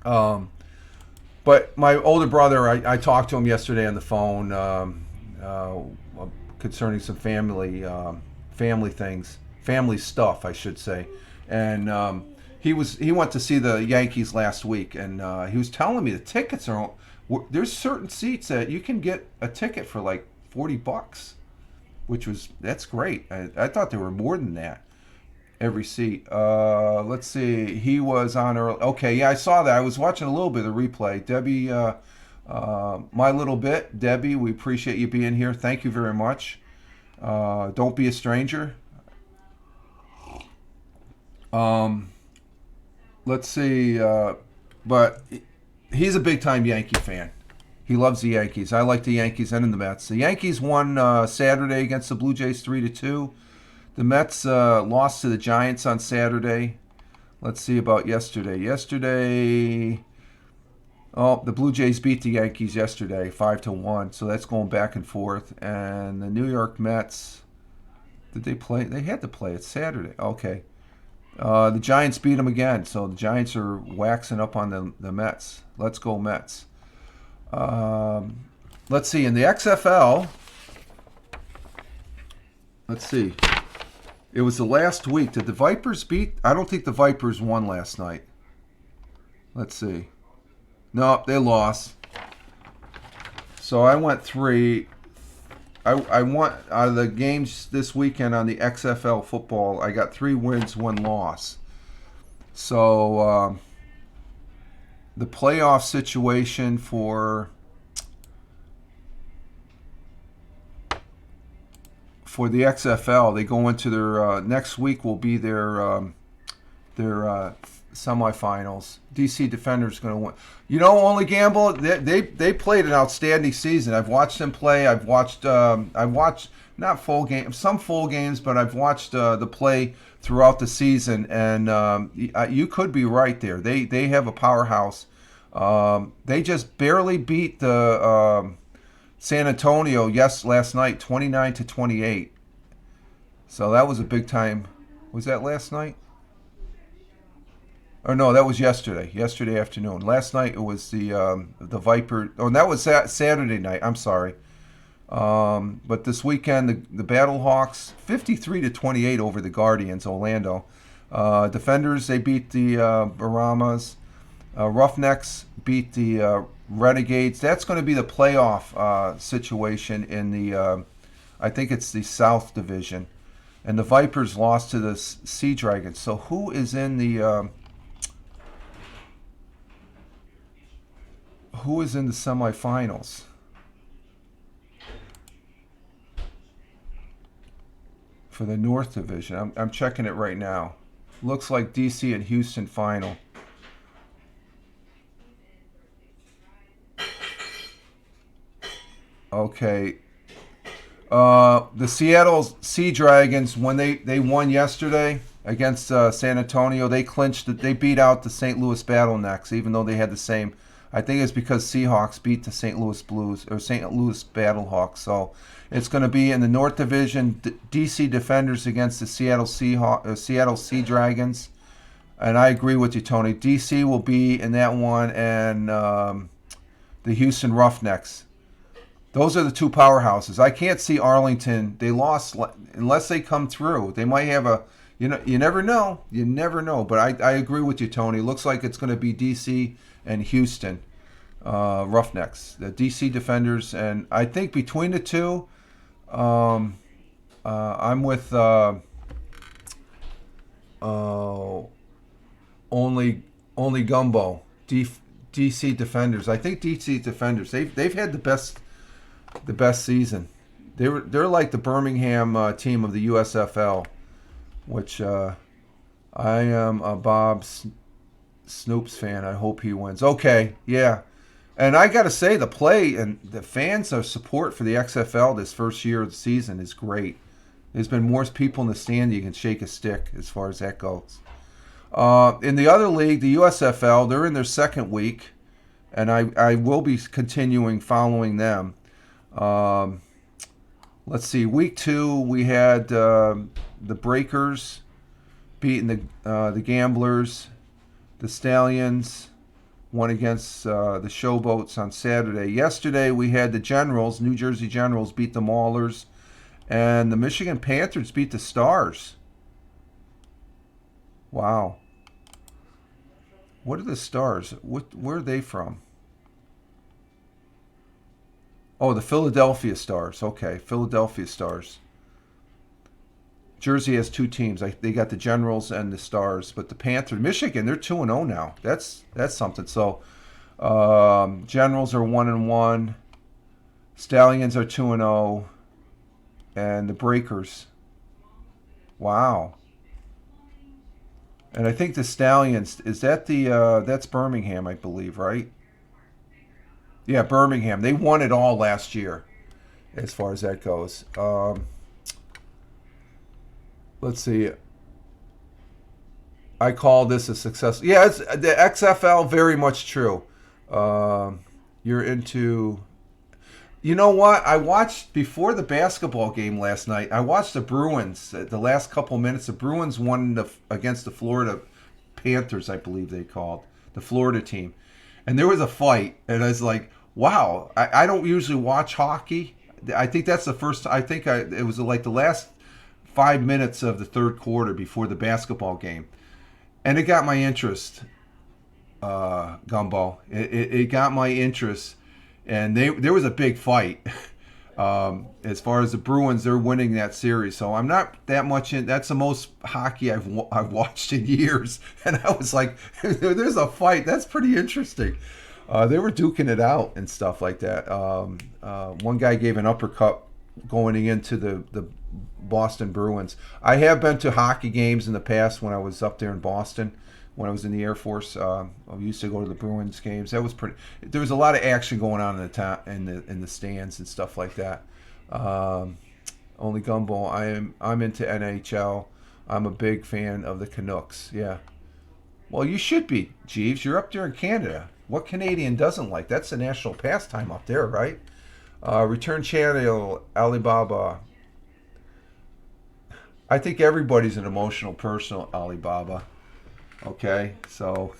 But my older brother, I talked to him yesterday on the phone concerning some family things, family stuff, I should say. And he went to see the Yankees last week, and he was telling me the tickets are. There's certain seats that you can get a ticket for like $40, that's great. I thought there were more than that. Every seat. Let's see. He was on early. Okay, yeah, I saw that. I was watching a little bit of the replay. Debbie, my little bit. Debbie, we appreciate you being here. Thank you very much. Don't be a stranger. Let's see. But he's a big-time Yankee fan. He loves the Yankees. I like the Yankees and the Mets. The Yankees won Saturday against the Blue Jays 3-2. The Mets lost to the Giants on Saturday. Let's see about yesterday. Yesterday, the Blue Jays beat the Yankees yesterday, 5-1. So that's going back and forth. And the New York Mets, did they play? They had to play. It's Saturday. Okay. The Giants beat them again. So the Giants are waxing up on the Mets. Let's go Mets. Let's see. In the XFL, let's see. It was the last week. Did the Vipers beat? I don't think the Vipers won last night. Let's see. No, they lost. So I went 3. I won out of the games this weekend on the XFL football. I got 3 wins, 1 loss. So the playoff situation for the XFL, they go into their next week will be their semifinals. DC Defenders going to win. You know, Only Gamble, they played an outstanding season. I've watched them play. I've watched not full games, some full games, but I've watched the play throughout the season, and you could be right there. They have a powerhouse. They just barely beat the San Antonio last night, 29-28. So that was a big time. Was that last night? Or no, that was yesterday. Yesterday afternoon. Last night it was the Viper. Oh, that was Saturday night. I'm sorry. But this weekend the Battlehawks 53-28 over the Guardians, Orlando. Defenders, they beat the Baramas. Roughnecks beat the Renegades. That's going to be the playoff situation in the, I think it's the South Division. And the Vipers lost to the Sea Dragons. So who is in the semifinals? For the North Division. I'm checking it right now. Looks like DC and Houston final. Okay. The Seattle Sea Dragons, when they won yesterday against San Antonio, they clinched. They beat out the St. Louis Battlernecks, even though they had the same. I think it's because Seahawks beat the St. Louis Blues or St. Louis Battlehawks. So it's going to be in the North Division, DC Defenders against the Seattle Sea Dragons. And I agree with you, Tony. DC will be in that one, and the Houston Roughnecks Those are the two powerhouses. I can't see Arlington. They lost unless they come through. They might have a, you never know. You never know. But I agree with you, Tony. Looks like it's going to be DC and Houston Roughnecks, the DC Defenders, and I think between the two, I'm with only Gumbo. DC Defenders. I think DC Defenders. They've had the best season. They're like the Birmingham team of the USFL, which I am a Bob Snoops fan. I hope he wins. Okay, yeah. And I got to say, the play and the fans' support for the XFL this first year of the season is great. There's been more people in the stand than you can shake a stick as far as that goes. In the other league, the USFL, they're in their second week, and I will be continuing following them. Let's see. Week 2, we had the Breakers beating the Gamblers. The Stallions won against the Showboats on Saturday. Yesterday, we had the Generals, New Jersey Generals, beat the Maulers. And the Michigan Panthers beat the Stars. Wow. What are the Stars? Where are they from? Oh, the Philadelphia Stars. Okay, Philadelphia Stars. Jersey has 2 teams. They got the Generals and the Stars, but the Panthers, Michigan, they're 2-0 now. That's something. So, Generals are 1-1. Stallions are 2-0, and the Breakers. Wow. And I think the Stallions, is that that's Birmingham, I believe, right? Yeah, Birmingham. They won it all last year, as far as that goes. Let's see. I call this a success. Yeah, it's the XFL, very much true. You're into... You know what? I watched, before the basketball game last night, I watched the Bruins, the last couple minutes. The Bruins won against the Florida Panthers, I believe they called, the Florida team. And there was a fight, and I was like, wow, I don't usually watch hockey. I think that's the first, it was like the last 5 minutes of the third quarter before the basketball game. And it got my interest, Gumbo. It got my interest. And there was a big fight. As far as the Bruins, they're winning that series. So I'm not that much in. That's the most hockey I've watched in years. And I was like, there's a fight. That's pretty interesting. They were duking it out and stuff like that. One guy gave an uppercut going into the Boston Bruins. I have been to hockey games in the past when I was up there in Boston. When I was in the Air Force, I used to go to the Bruins games. That was pretty. There was a lot of action going on in the stands and stuff like that. Only Gumbo. I'm into NHL. I'm a big fan of the Canucks. Yeah. Well, you should be, Jeeves. You're up there in Canada. What Canadian doesn't like? That's the national pastime up there, right? Return channel, Alibaba. I think everybody's an emotional person, Alibaba. Okay, so,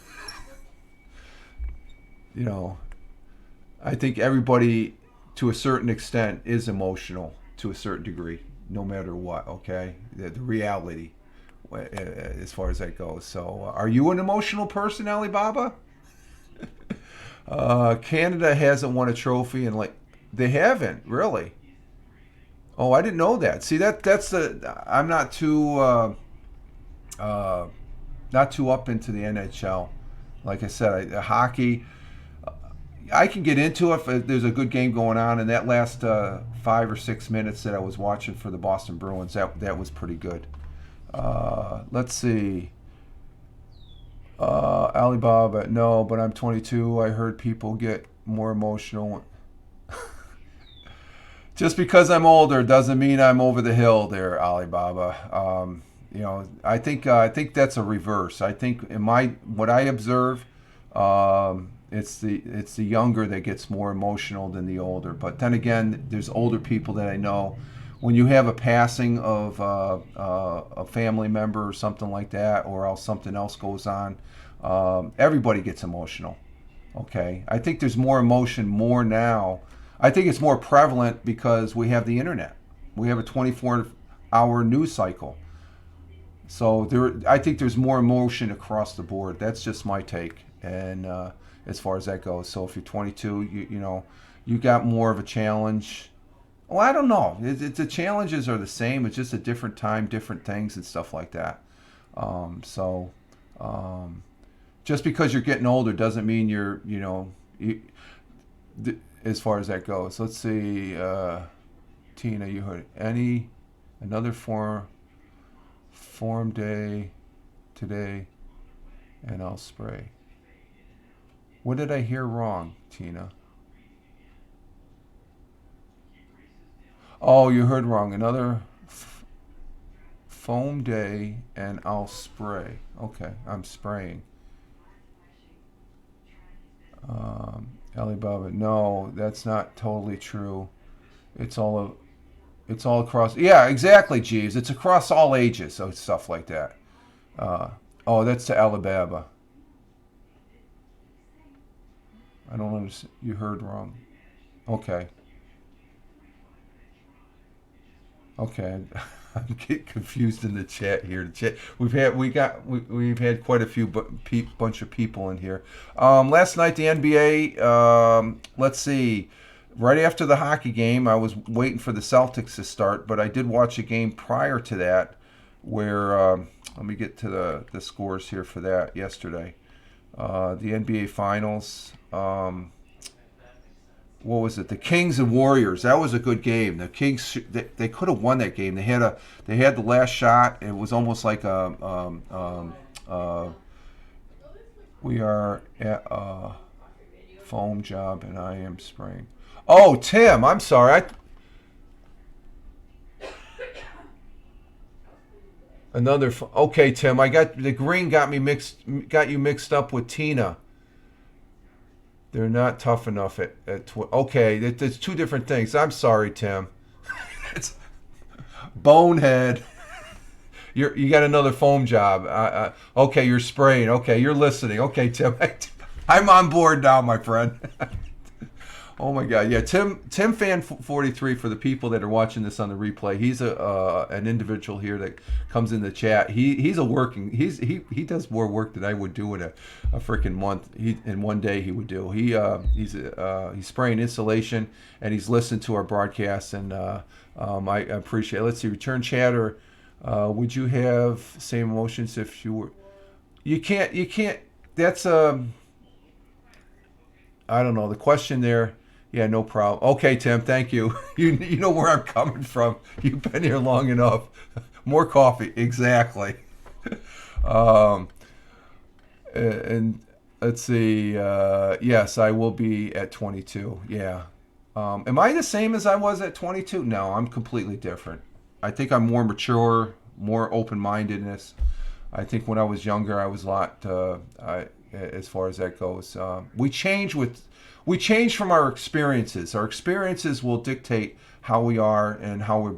I think everybody, to a certain extent, is emotional to a certain degree, no matter what, okay? The reality, as far as that goes. So, are you an emotional person, Alibaba? Canada hasn't won a trophy, and they haven't, really. Oh, I didn't know that. See, I'm not too... not too up into the NHL. Like I said, hockey, I can get into it if there's a good game going on. And that last 5 or 6 minutes that I was watching for the Boston Bruins, that was pretty good. Let's see. Alibaba, no, but I'm 22. I heard people get more emotional. Just because I'm older doesn't mean I'm over the hill there, Alibaba. I think that's a reverse. I think what I observe, it's the younger that gets more emotional than the older. But then again, there's older people that I know. When you have a passing of a family member or something like that, or else something else goes on, everybody gets emotional. Okay, I think there's more emotion more now. I think it's more prevalent because we have the internet. We have a 24-hour news cycle. So I think there's more emotion across the board. That's just my take, and as far as that goes. So if you're 22, you got more of a challenge. Well, I don't know. The challenges are the same. It's just a different time, different things, and stuff like that. So just because you're getting older doesn't mean as far as that goes. Let's see, Tina, you heard another form day today, and I'll spray. What did I hear wrong, Tina? Oh, you heard wrong. Another foam day, and I'll spray. Okay, I'm spraying. Alibaba. No, that's not totally true. It's all across. Yeah, exactly, Jeeves. It's across all ages, so stuff like that. Oh, that's to Alibaba. I don't understand. You heard wrong. Okay. Okay. I'm getting confused in the chat here. We've had quite a few bunch of people in here. Last night the NBA. Let's see. Right after the hockey game, I was waiting for the Celtics to start, but I did watch a game prior to that where, let me get to the scores here for that yesterday. The NBA Finals. What was it? The Kings and Warriors. That was a good game. The Kings, they could have won that game. They had the last shot. It was almost like we are at a foam job, and I am spraying. Oh, Tim, I'm sorry. Okay, Tim. I got the green. Got you mixed up with Tina. They're not tough enough at okay, there's two different things. I'm sorry, Tim. It's bonehead. You got another foam job. Okay, you're spraying. Okay, you're listening. Okay, Tim. I'm on board now, my friend. Oh my God, yeah, Tim Fan 43 for the people that are watching this on the replay. He's an individual here that comes in the chat. He does more work than I would do in a freaking month. In one day he would do. He's spraying insulation and he's listened to our broadcasts, and I appreciate it. Let's see, return chatter. Would you have same emotions if you were? You can't. That's I don't know the question there. Yeah, no problem. Okay, Tim, thank you. You know where I'm coming from. You've been here long enough. More coffee, exactly. And let's see. Yes, I will be at 22. Yeah. Am I the same as I was at 22? No, I'm completely different. I think I'm more mature, more open-mindedness. I think when I was younger, I was a lot. As far as that goes, we change from our experiences. Our experiences will dictate how we are and how we're,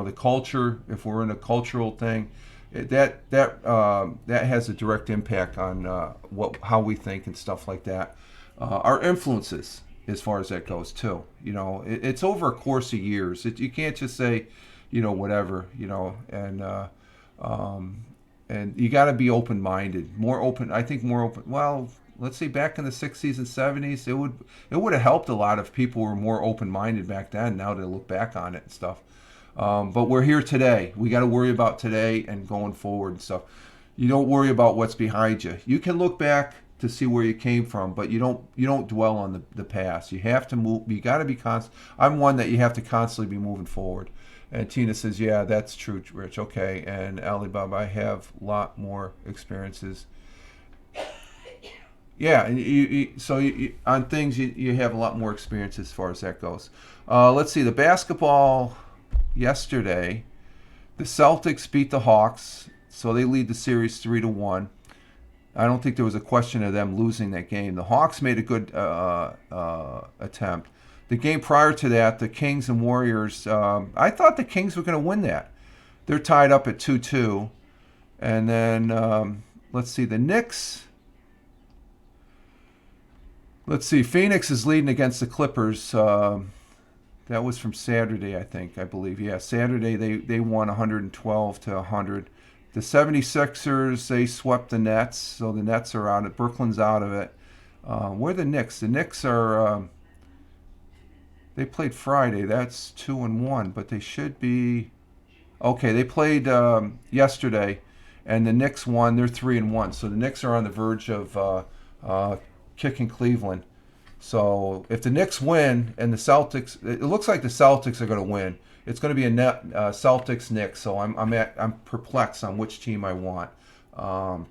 the culture. If we're in a cultural thing, that has a direct impact on how we think and stuff like that. Our influences, as far as that goes, too. It's over a course of years. You can't just say, whatever, and you got to be open-minded, more open. I think more open. Well, let's say back in the 60s and 70s, it would have helped a lot if people were more open-minded back then. Now they look back on it and stuff. But we're here today. We got to worry about today and going forward and stuff. You don't worry about what's behind you. You can look back to see where you came from, but you don't dwell on the past. You have to move. You got to be constant. I'm one that you have to constantly be moving forward. And Tina says, yeah, that's true, Rich. Okay. And Alibaba, I have a lot more experiences. Yeah, and so on things, you have a lot more experience as far as that goes. Let's see, the basketball yesterday, the Celtics beat the Hawks, so they lead the series 3-1. I don't think there was a question of them losing that game. The Hawks made a good attempt. The game prior to that, the Kings and Warriors, I thought the Kings were going to win that. They're tied up at 2-2. And then, let's see, the Knicks. Let's see, Phoenix is leading against the Clippers. That was from Saturday, I believe. Yeah, Saturday they won 112 to 100. The 76ers, they swept the Nets, so the Nets are out. Brooklyn's out of it. Where are the Knicks? The Knicks are they played Friday. That's 2-1, but they should be okay. They played yesterday, and the Knicks won. They're 3-1, so the Knicks are on the verge of kicking Cleveland. So if the Knicks win and the Celtics, it looks like the Celtics are going to win. It's going to be a net Celtics Knicks. So I'm perplexed on which team I want. I'm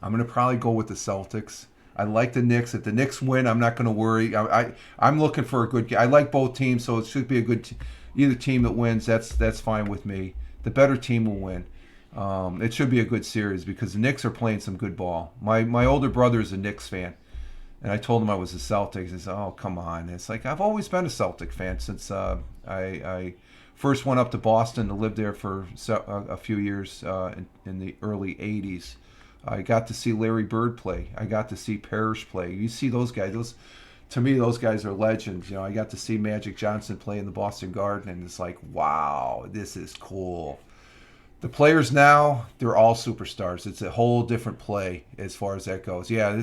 going to probably go with the Celtics. I like the Knicks. If the Knicks win, I'm not going to worry. I'm looking for a good game. I like both teams, so it should be a good. Either team that wins, that's fine with me. The better team will win. It should be a good series because the Knicks are playing some good ball. My older brother is a Knicks fan. And I told him I was a Celtics. He said, "Oh, come on." It's like I've always been a Celtic fan since I first went up to Boston to live there for a few years in the early '80s. I got to see Larry Bird play. I got to see Parrish play. You see those guys. To me, those guys are legends. You know, I got to see Magic Johnson play in the Boston Garden, and it's like, wow, this is cool. The players now, they're all superstars. It's a whole different play as far as that goes. Yeah,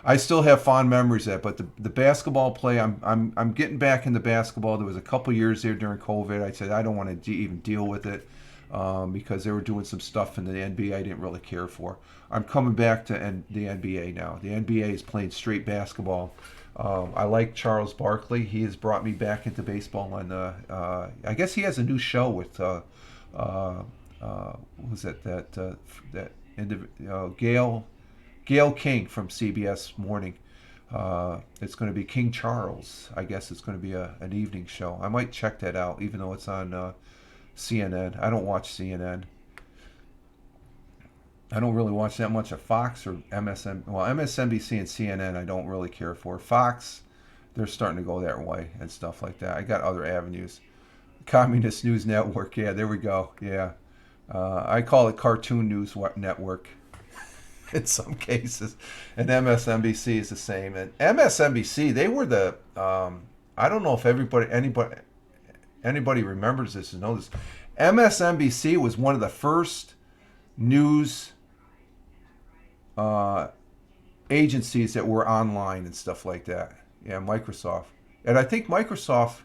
I still have fond memories of it, but the basketball play, I'm getting back into basketball. There was a couple years there during COVID. I said I don't want to even deal with it because they were doing some stuff in the NBA I didn't really care for. I'm coming back to the NBA now. The NBA is playing straight basketball. I like Charles Barkley. He has brought me back into baseball. And I guess he has a new show with what was it Gail King from CBS Morning. It's going to be King Charles. I guess it's going to be an evening show. I might check that out, even though it's on CNN. I don't watch CNN. I don't really watch that much of Fox or MSN. Well, MSNBC and CNN I don't really care for. Fox, they're starting to go that way and stuff like that. I got other avenues. Communist News Network. Yeah, there we go. Yeah. I call it Cartoon News Network in some cases. And MSNBC is the same. And MSNBC, they were the, I don't know if anybody remembers this and knows this. MSNBC was one of the first news agencies that were online and stuff like that. Yeah, Microsoft. And I think Microsoft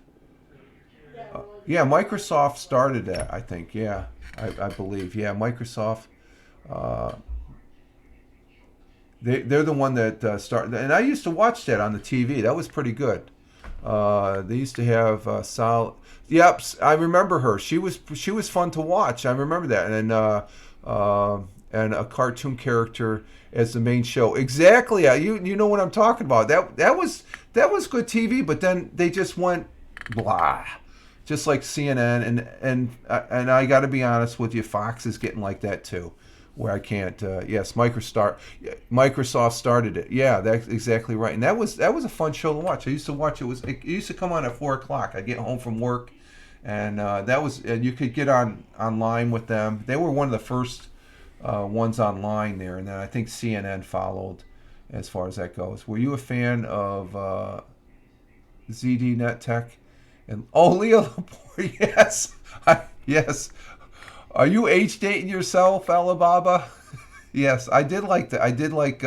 Microsoft started that, I think. Yeah, I believe. Yeah, Microsoft. They're the one that started. And I used to watch that on the TV. That was pretty good. They used to have Sol. Yep, I remember her. She was fun to watch. I remember that. And a cartoon character as the main show. Exactly. You know what I'm talking about. That was good TV. But then they just went blah. Just like CNN, and I got to be honest with you, Fox is getting like that too, where I can't. Yes, Microsoft started it. Yeah, that's exactly right, and that was a fun show to watch. I used to watch it. It used to come on at 4:00. I'd get home from work, and and you could get online with them. They were one of the first ones online there, and then I think CNN followed as far as that goes. Were you a fan of ZDNet Tech? And Leo Laporte, yes, yes. Are you age dating yourself, Alibaba? Yes, I did like that. I did like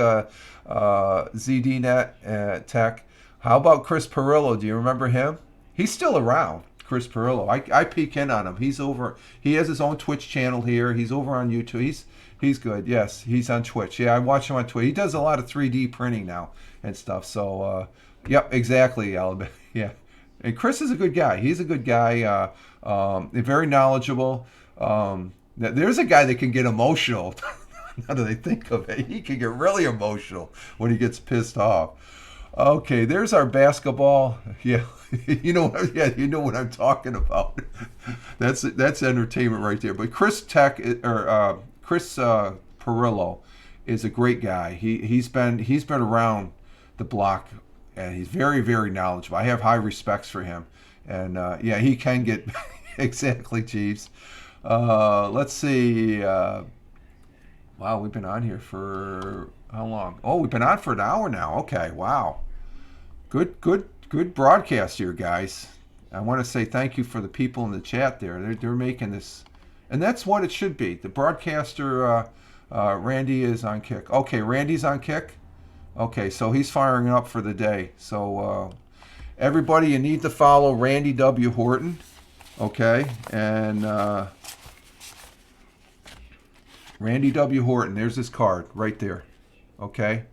ZDNet Tech. How about Chris Pirillo? Do you remember him? He's still around. Chris Pirillo. I peek in on him. He's over. He has his own Twitch channel here. He's over on YouTube. He's good. Yes, he's on Twitch. Yeah, I watch him on Twitch. He does a lot of 3D printing now and stuff. So, yep, exactly, Alabama. Yeah. And Chris is a good guy. He's a good guy, very knowledgeable. There's a guy that can get emotional. Now that I think of it, he can get really emotional when he gets pissed off. Okay, there's our basketball. Yeah, you know what I'm talking about. That's entertainment right there. But Chris Pirillo is a great guy. He's been around the block. And he's very, very knowledgeable. I have high respects for him. And, he can get... Exactly, Chiefs. Let's see. Wow, we've been on here for... How long? Oh, we've been on for an hour now. Okay, wow. Good broadcast here, guys. I want to say thank you for the people in the chat there. They're making this, and that's what it should be. The broadcaster, Randy is on kick. Okay, Randy's on kick. Okay, so he's firing up for the day. So everybody, you need to follow Randy W. Horton. Okay, and Randy W. Horton. There's his card right there. Okay.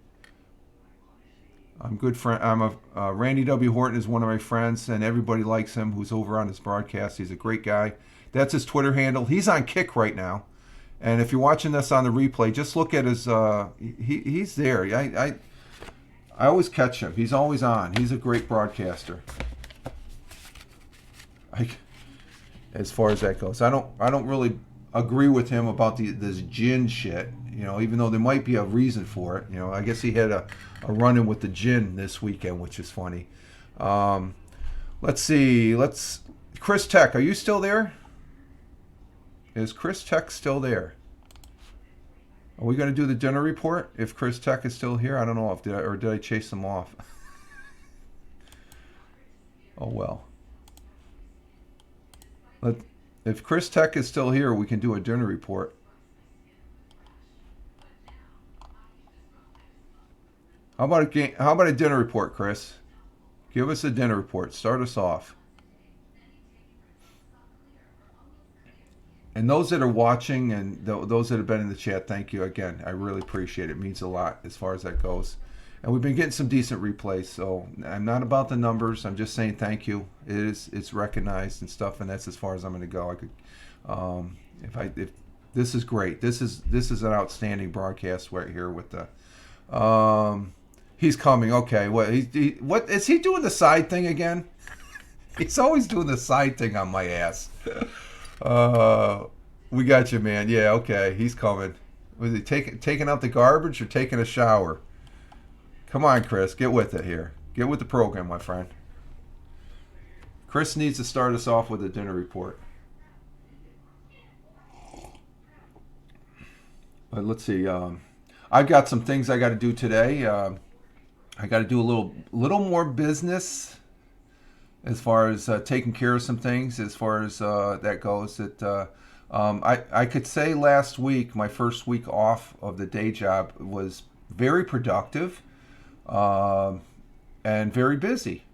I'm good friend. Randy W. Horton is one of my friends, and everybody likes him. Who's over on his broadcast? He's a great guy. That's his Twitter handle. He's on Kick right now, and if you're watching this on the replay, just look at his. He's there. I always catch him. He's always on. He's a great broadcaster. As far as that goes, I don't really agree with him about this gin shit. You know, even though there might be a reason for it. You know, I guess he had a run-in with the gin this weekend, which is funny. Let's see. Chris Tech, are you still there? Is Chris Tech still there? Are we going to do the dinner report if Chris Tech is still here? I don't know did I chase him off? Oh well. If Chris Tech is still here, we can do a dinner report. How about a dinner report, Chris? Give us a dinner report. Start us off. And those that are watching and those that have been in the chat, thank you again. I really appreciate it. It means a lot as far as that goes. And we've been getting some decent replays, so I'm not about the numbers. I'm just saying thank you. It's recognized and stuff, and that's as far as I'm going to go. If this is great. This is an outstanding broadcast right here with the. He's coming. Okay. What is he doing the side thing again? He's always doing the side thing on my ass. We got you, man. Yeah. Okay. He's coming. Was he taking out the garbage or taking a shower? Come on, Chris. Get with it here. Get with the program, my friend. Chris needs to start us off with a dinner report. But let's see. I've got some things I got to do today. I got to do a little more business as far as taking care of some things as far as that goes. I could say last week, my first week off of the day job, was very productive and very busy.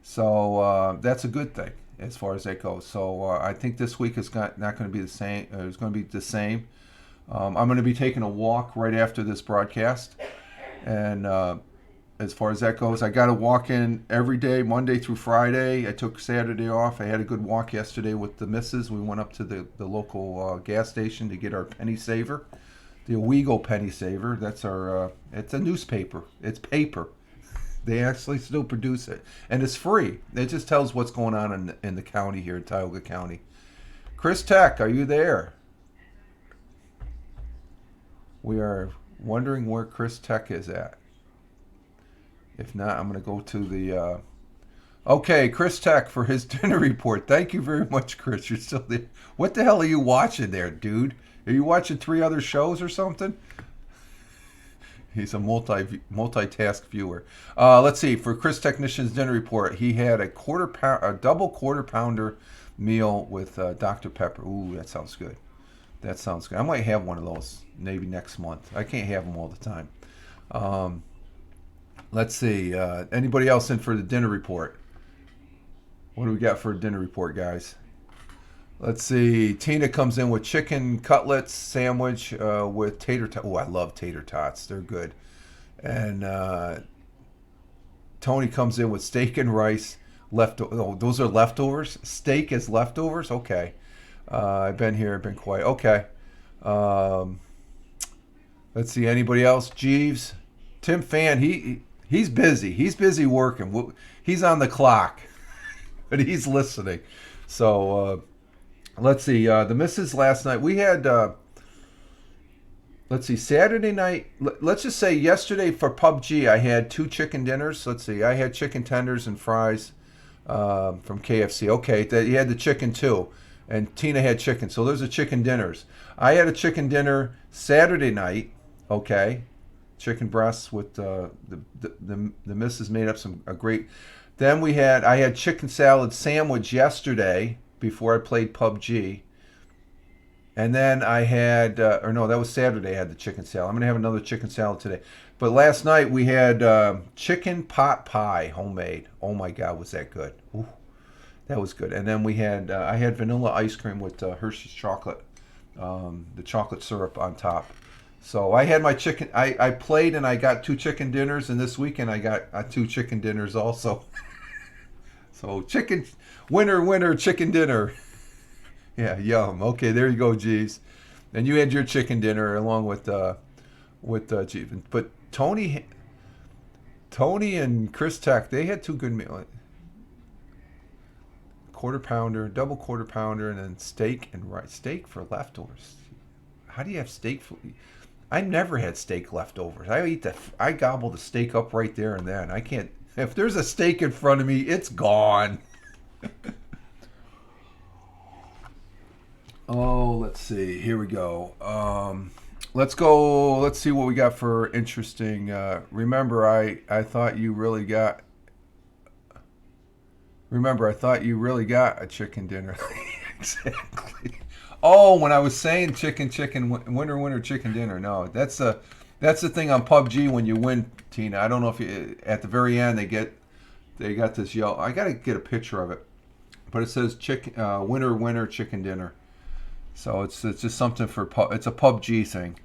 So that's a good thing as far as that goes. So I think this week is not going to be the same. It's going to be the same. I'm going to be taking a walk right after this broadcast. And as far as that goes, I got to walk in every day, Monday through Friday. I took Saturday off. I had a good walk yesterday with the missus. We went up to the local gas station to get our penny saver, the Owego penny saver. That's our, it's a newspaper. It's paper. They actually still produce it. And it's free. It just tells what's going on in the county here, in Tioga County. Chris Tech, are you there? We are wondering where Chris Tech is at. If not, I'm going to go to the... Okay, Chris Tech for his dinner report. Thank you very much, Chris. You're still there. What the hell are you watching there, dude? Are you watching 3 other shows or something? He's a multitask viewer. Let's see. For Chris Technician's dinner report, he had a double quarter pounder meal with Dr. Pepper. Ooh, that sounds good. That sounds good. I might have one of those maybe next month. I can't have them all the time. Let's see. Anybody else in for the dinner report? What do we got for a dinner report, guys? Let's see. Tina comes in with chicken cutlets sandwich with tater tots. Oh, I love tater tots. They're good. And Tony comes in with steak and rice. Oh, those are leftovers? Steak is leftovers? Okay. I've been here. I've been quiet. Okay. Let's see. Anybody else? Jeeves. Tim Fan, he's busy. He's busy working. He's on the clock. But he's listening. So... let's see, the missus last night, we had, let's see, Saturday night, let's just say yesterday for PUBG, I had 2 chicken dinners. Let's see, I had chicken tenders and fries from KFC. Okay, you had the chicken too, and Tina had chicken, so those are chicken dinners. I had a chicken dinner Saturday night, okay, chicken breasts with the missus made up a great... Then I had chicken salad sandwich yesterday before I played PUBG. And then I had, or no, that was Saturday I had the chicken salad. I'm going to have another chicken salad today. But last night we had chicken pot pie, homemade. Oh my God, was that good. Ooh, that was good. And then I had vanilla ice cream with Hershey's chocolate, the chocolate syrup on top. So I had my chicken, I played and I got 2 chicken dinners. And this weekend I got 2 chicken dinners also. So winner, chicken dinner. Yeah, yum. Okay, there you go, G's. And you had your chicken dinner along with G. But Tony and Chris Tech, they had 2 good meals. Quarter pounder, double quarter pounder, and then steak and rice. Steak for leftovers. How do you have steak for? I never had steak leftovers. I gobble the steak up right there and then. I can't. If there's a steak in front of me, it's gone. Oh, let's see. Here we go. Let's go. Let's see what we got for interesting. Remember, I thought you really got. Remember, I thought you really got a chicken dinner. Exactly. Oh, when I was saying chicken, winner, chicken dinner. No, that's the thing on PUBG when you win, Tina. I don't know if at the very end they got this yell. I got to get a picture of it, but it says winner, chicken dinner. So it's just something it's a PUBG thing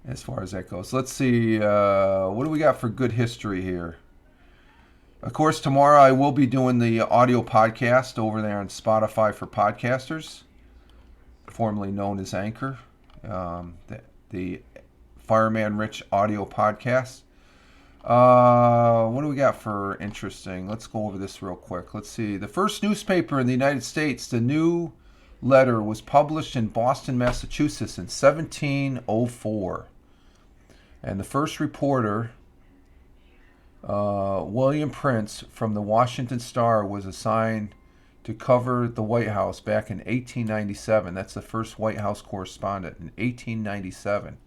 as far as that goes. Let's see, what do we got for good history here? Of course, tomorrow I will be doing the audio podcast over there on Spotify for podcasters, formerly known as Anchor, the Fireman Rich audio podcast. What do we got for interesting? Let's go over this real quick. Let's see. The first newspaper in the United States, the New Letter, was published in Boston, Massachusetts in 1704. And the first reporter, William Prince from the Washington Star, was assigned to cover the White House back in 1897. That's the first White House correspondent in 1897.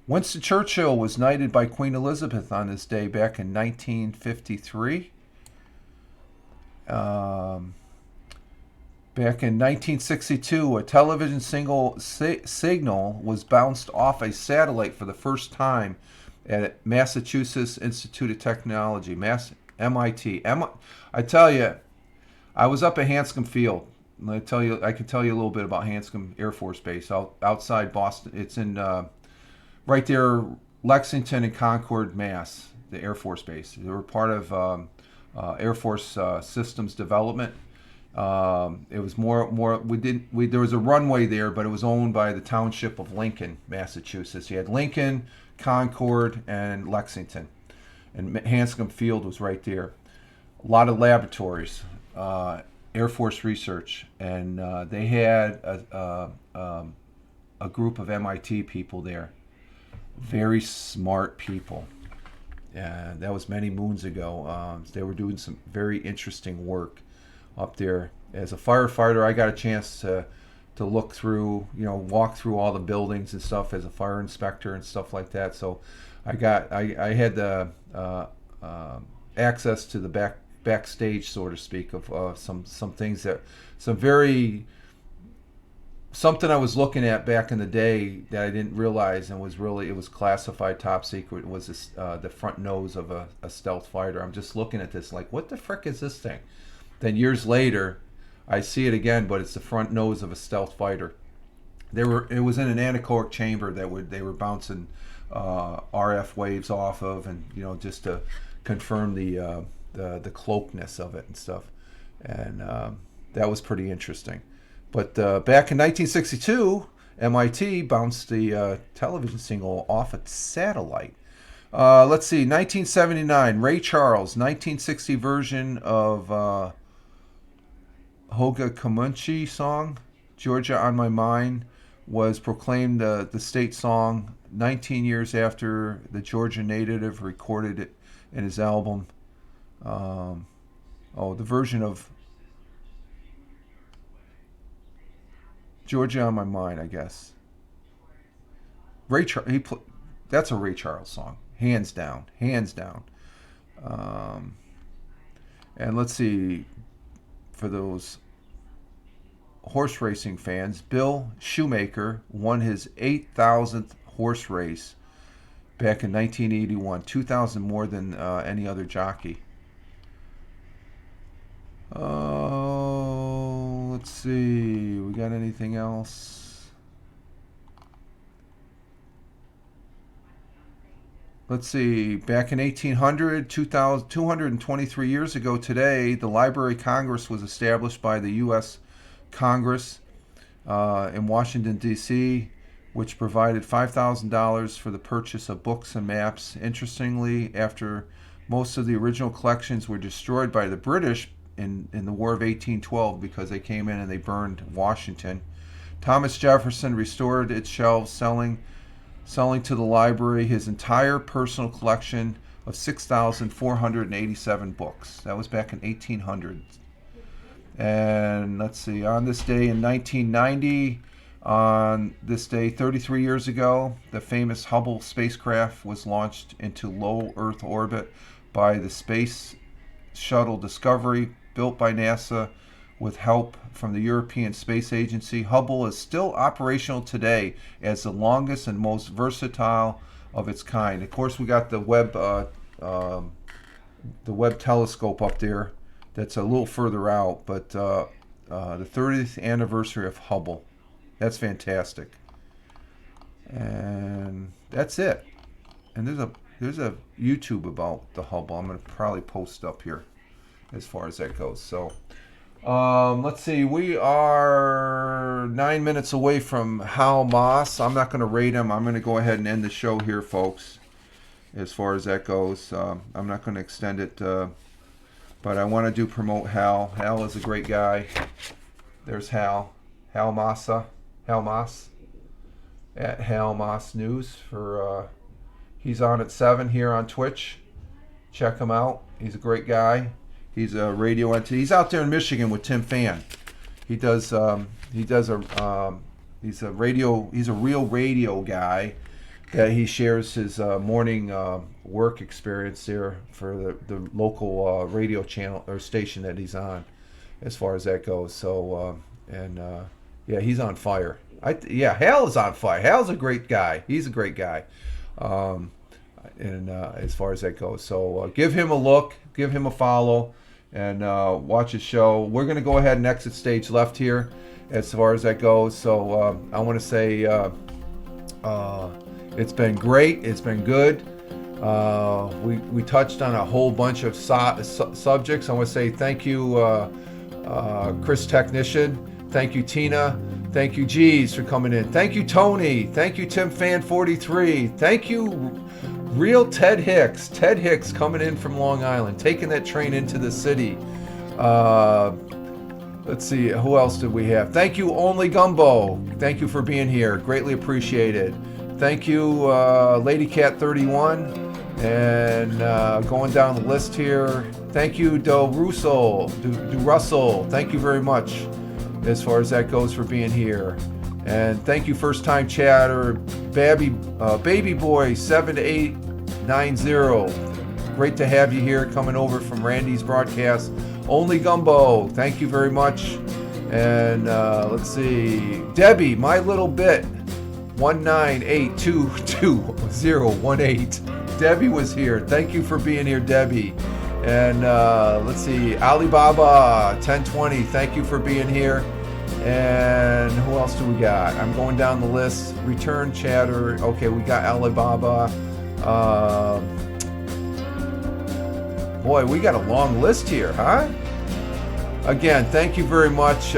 Winston Churchill was knighted by Queen Elizabeth on this day back in 1953. Back in 1962, a television signal was bounced off a satellite for the first time at Massachusetts Institute of Technology, MIT. I tell you, I was up at Hanscom Field. I can tell you a little bit about Hanscom Air Force Base outside Boston. It's in right there, Lexington and Concord, Mass. The Air Force Base. They were part of Air Force Systems Development. It was there was a runway there, but it was owned by the township of Lincoln, Massachusetts. You had Lincoln, Concord, and Lexington, and Hanscom Field was right there. A lot of laboratories, Air Force research, and they had a group of MIT people there, very smart people. And that was many moons ago. They were doing some very interesting work up there. As a firefighter, I got a chance to look through, walk through all the buildings and stuff as a fire inspector and stuff like that. So I had the access to the backstage, so to speak, of some things something I was looking at back in the day that I didn't realize, and it was classified top secret, was the front nose of a stealth fighter. I'm just looking at this like, what the frick is this thing? Then years later, I see it again, but it's the front nose of a stealth fighter. It was in an anechoic chamber they were bouncing RF waves off of, and just to confirm the cloakness of it and stuff, and that was pretty interesting. But back in 1962, MIT bounced the television signal off a satellite. Let's see, 1979, Ray Charles, 1960 version of Hoga Comanche song, Georgia on My Mind, was proclaimed the state song 19 years after the Georgia native recorded it in his album. The version of Georgia on My Mind, I guess. That's a Ray Charles song, hands down. And let's see, for those horse racing fans, Bill Shoemaker won his 8,000th horse race back in 1981, 2,000 more than any other jockey. Oh, let's see, we got anything else? Let's see, back in 1800, 223 years ago today, the Library of Congress was established by the U.S. Congress in Washington, D.C., which provided $5,000 for the purchase of books and maps. Interestingly, after most of the original collections were destroyed by the British in the War of 1812 because they came in and they burned Washington, Thomas Jefferson restored its shelves, selling to the library his entire personal collection of 6,487 books. That was back in 1800. And let's see, on this day in 1990, on this day 33 years ago, the famous Hubble spacecraft was launched into low Earth orbit by the Space Shuttle Discovery, built by NASA with help from the European Space Agency. Hubble is still operational today as the longest and most versatile of its kind. Of course, we got the Webb telescope up there that's a little further out, but the 30th anniversary of Hubble. That's fantastic. And that's it. And there's a YouTube about the Hubble. I'm going to probably post up here as far as that goes. So let's see. We are 9 minutes away from Hal Moss. I'm not going to rate him. I'm going to go ahead and end the show here, folks, as far as that goes. I'm not going to extend it, but I want to promote Hal. Hal is a great guy. There's Hal. Hal Moss at Hal Moss News. He's on at 7 here on Twitch. Check him out. He's a great guy. He's a radio entity. He's out there in Michigan with Tim Fan. He's a real radio guy that he shares his morning work experience there for the local radio channel or station that he's on, as far as that goes. So yeah, he's on fire. Hal is on fire. Hal's a great guy. He's a great guy, as far as that goes. So give him a look, give him a follow, and watch his show. We're going to go ahead and exit stage left here as far as that goes. So I want to say it's been great. It's been good. We touched on a whole bunch of subjects. I want to say thank you, Chris Technician. Thank you, Tina. Thank you, G's, for coming in. Thank you, Tony. Thank you, Tim Fan 43. Thank you, Real Ted Hicks. Ted Hicks coming in from Long Island, taking that train into the city. Let's see, who else did we have? Thank you, Only Gumbo. Thank you for being here. Greatly appreciated. Thank you, Lady Cat 31. And going down the list here, thank you, Do Russell. Thank you very much, as far as that goes, for being here. And thank you, first time chatter, Baby Boy 7890. Great to have you here, coming over from Randy's broadcast. Only Gumbo, thank you very much. And let's see, Debbie, My Little Bit 198222018. Debbie was here. Thank you for being here, Debbie. And let's see, Alibaba 1020, thank you for being here. And who else do we got? I'm going down the list. Return chatter. Okay, we got Alibaba. Boy, we got a long list here, huh? Again, thank you very much.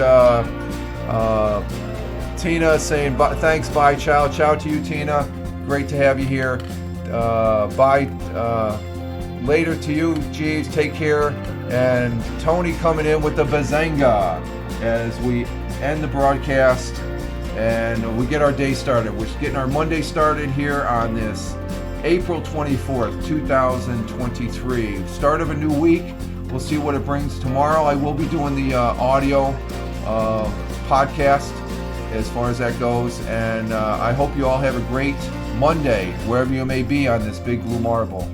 Tina saying thanks, bye, ciao. Ciao to you, Tina. Great to have you here. Bye. Later to you, Jeeves. Take care. And Tony coming in with the Bazanga as we end the broadcast and we get our day started. We're getting our Monday started here on this April 24th, 2023. Start of a new week. We'll see what it brings tomorrow. I will be doing the audio podcast as far as that goes. And I hope you all have a great Monday, wherever you may be on this big blue marble.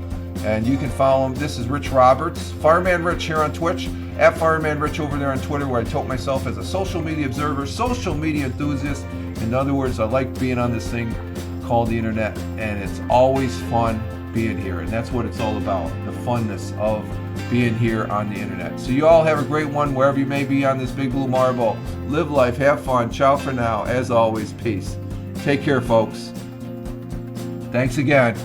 And you can follow him. This is Rich Roberts, Fireman Rich here on Twitch, at Fireman Rich over there on Twitter, where I tote myself as a social media observer, social media enthusiast. In other words, I like being on this thing called the internet, and it's always fun being here. And that's what it's all about, the funness of being here on the internet. So you all have a great one wherever you may be on this big blue marble. Live life, have fun. Ciao for now. As always, peace. Take care, folks. Thanks again.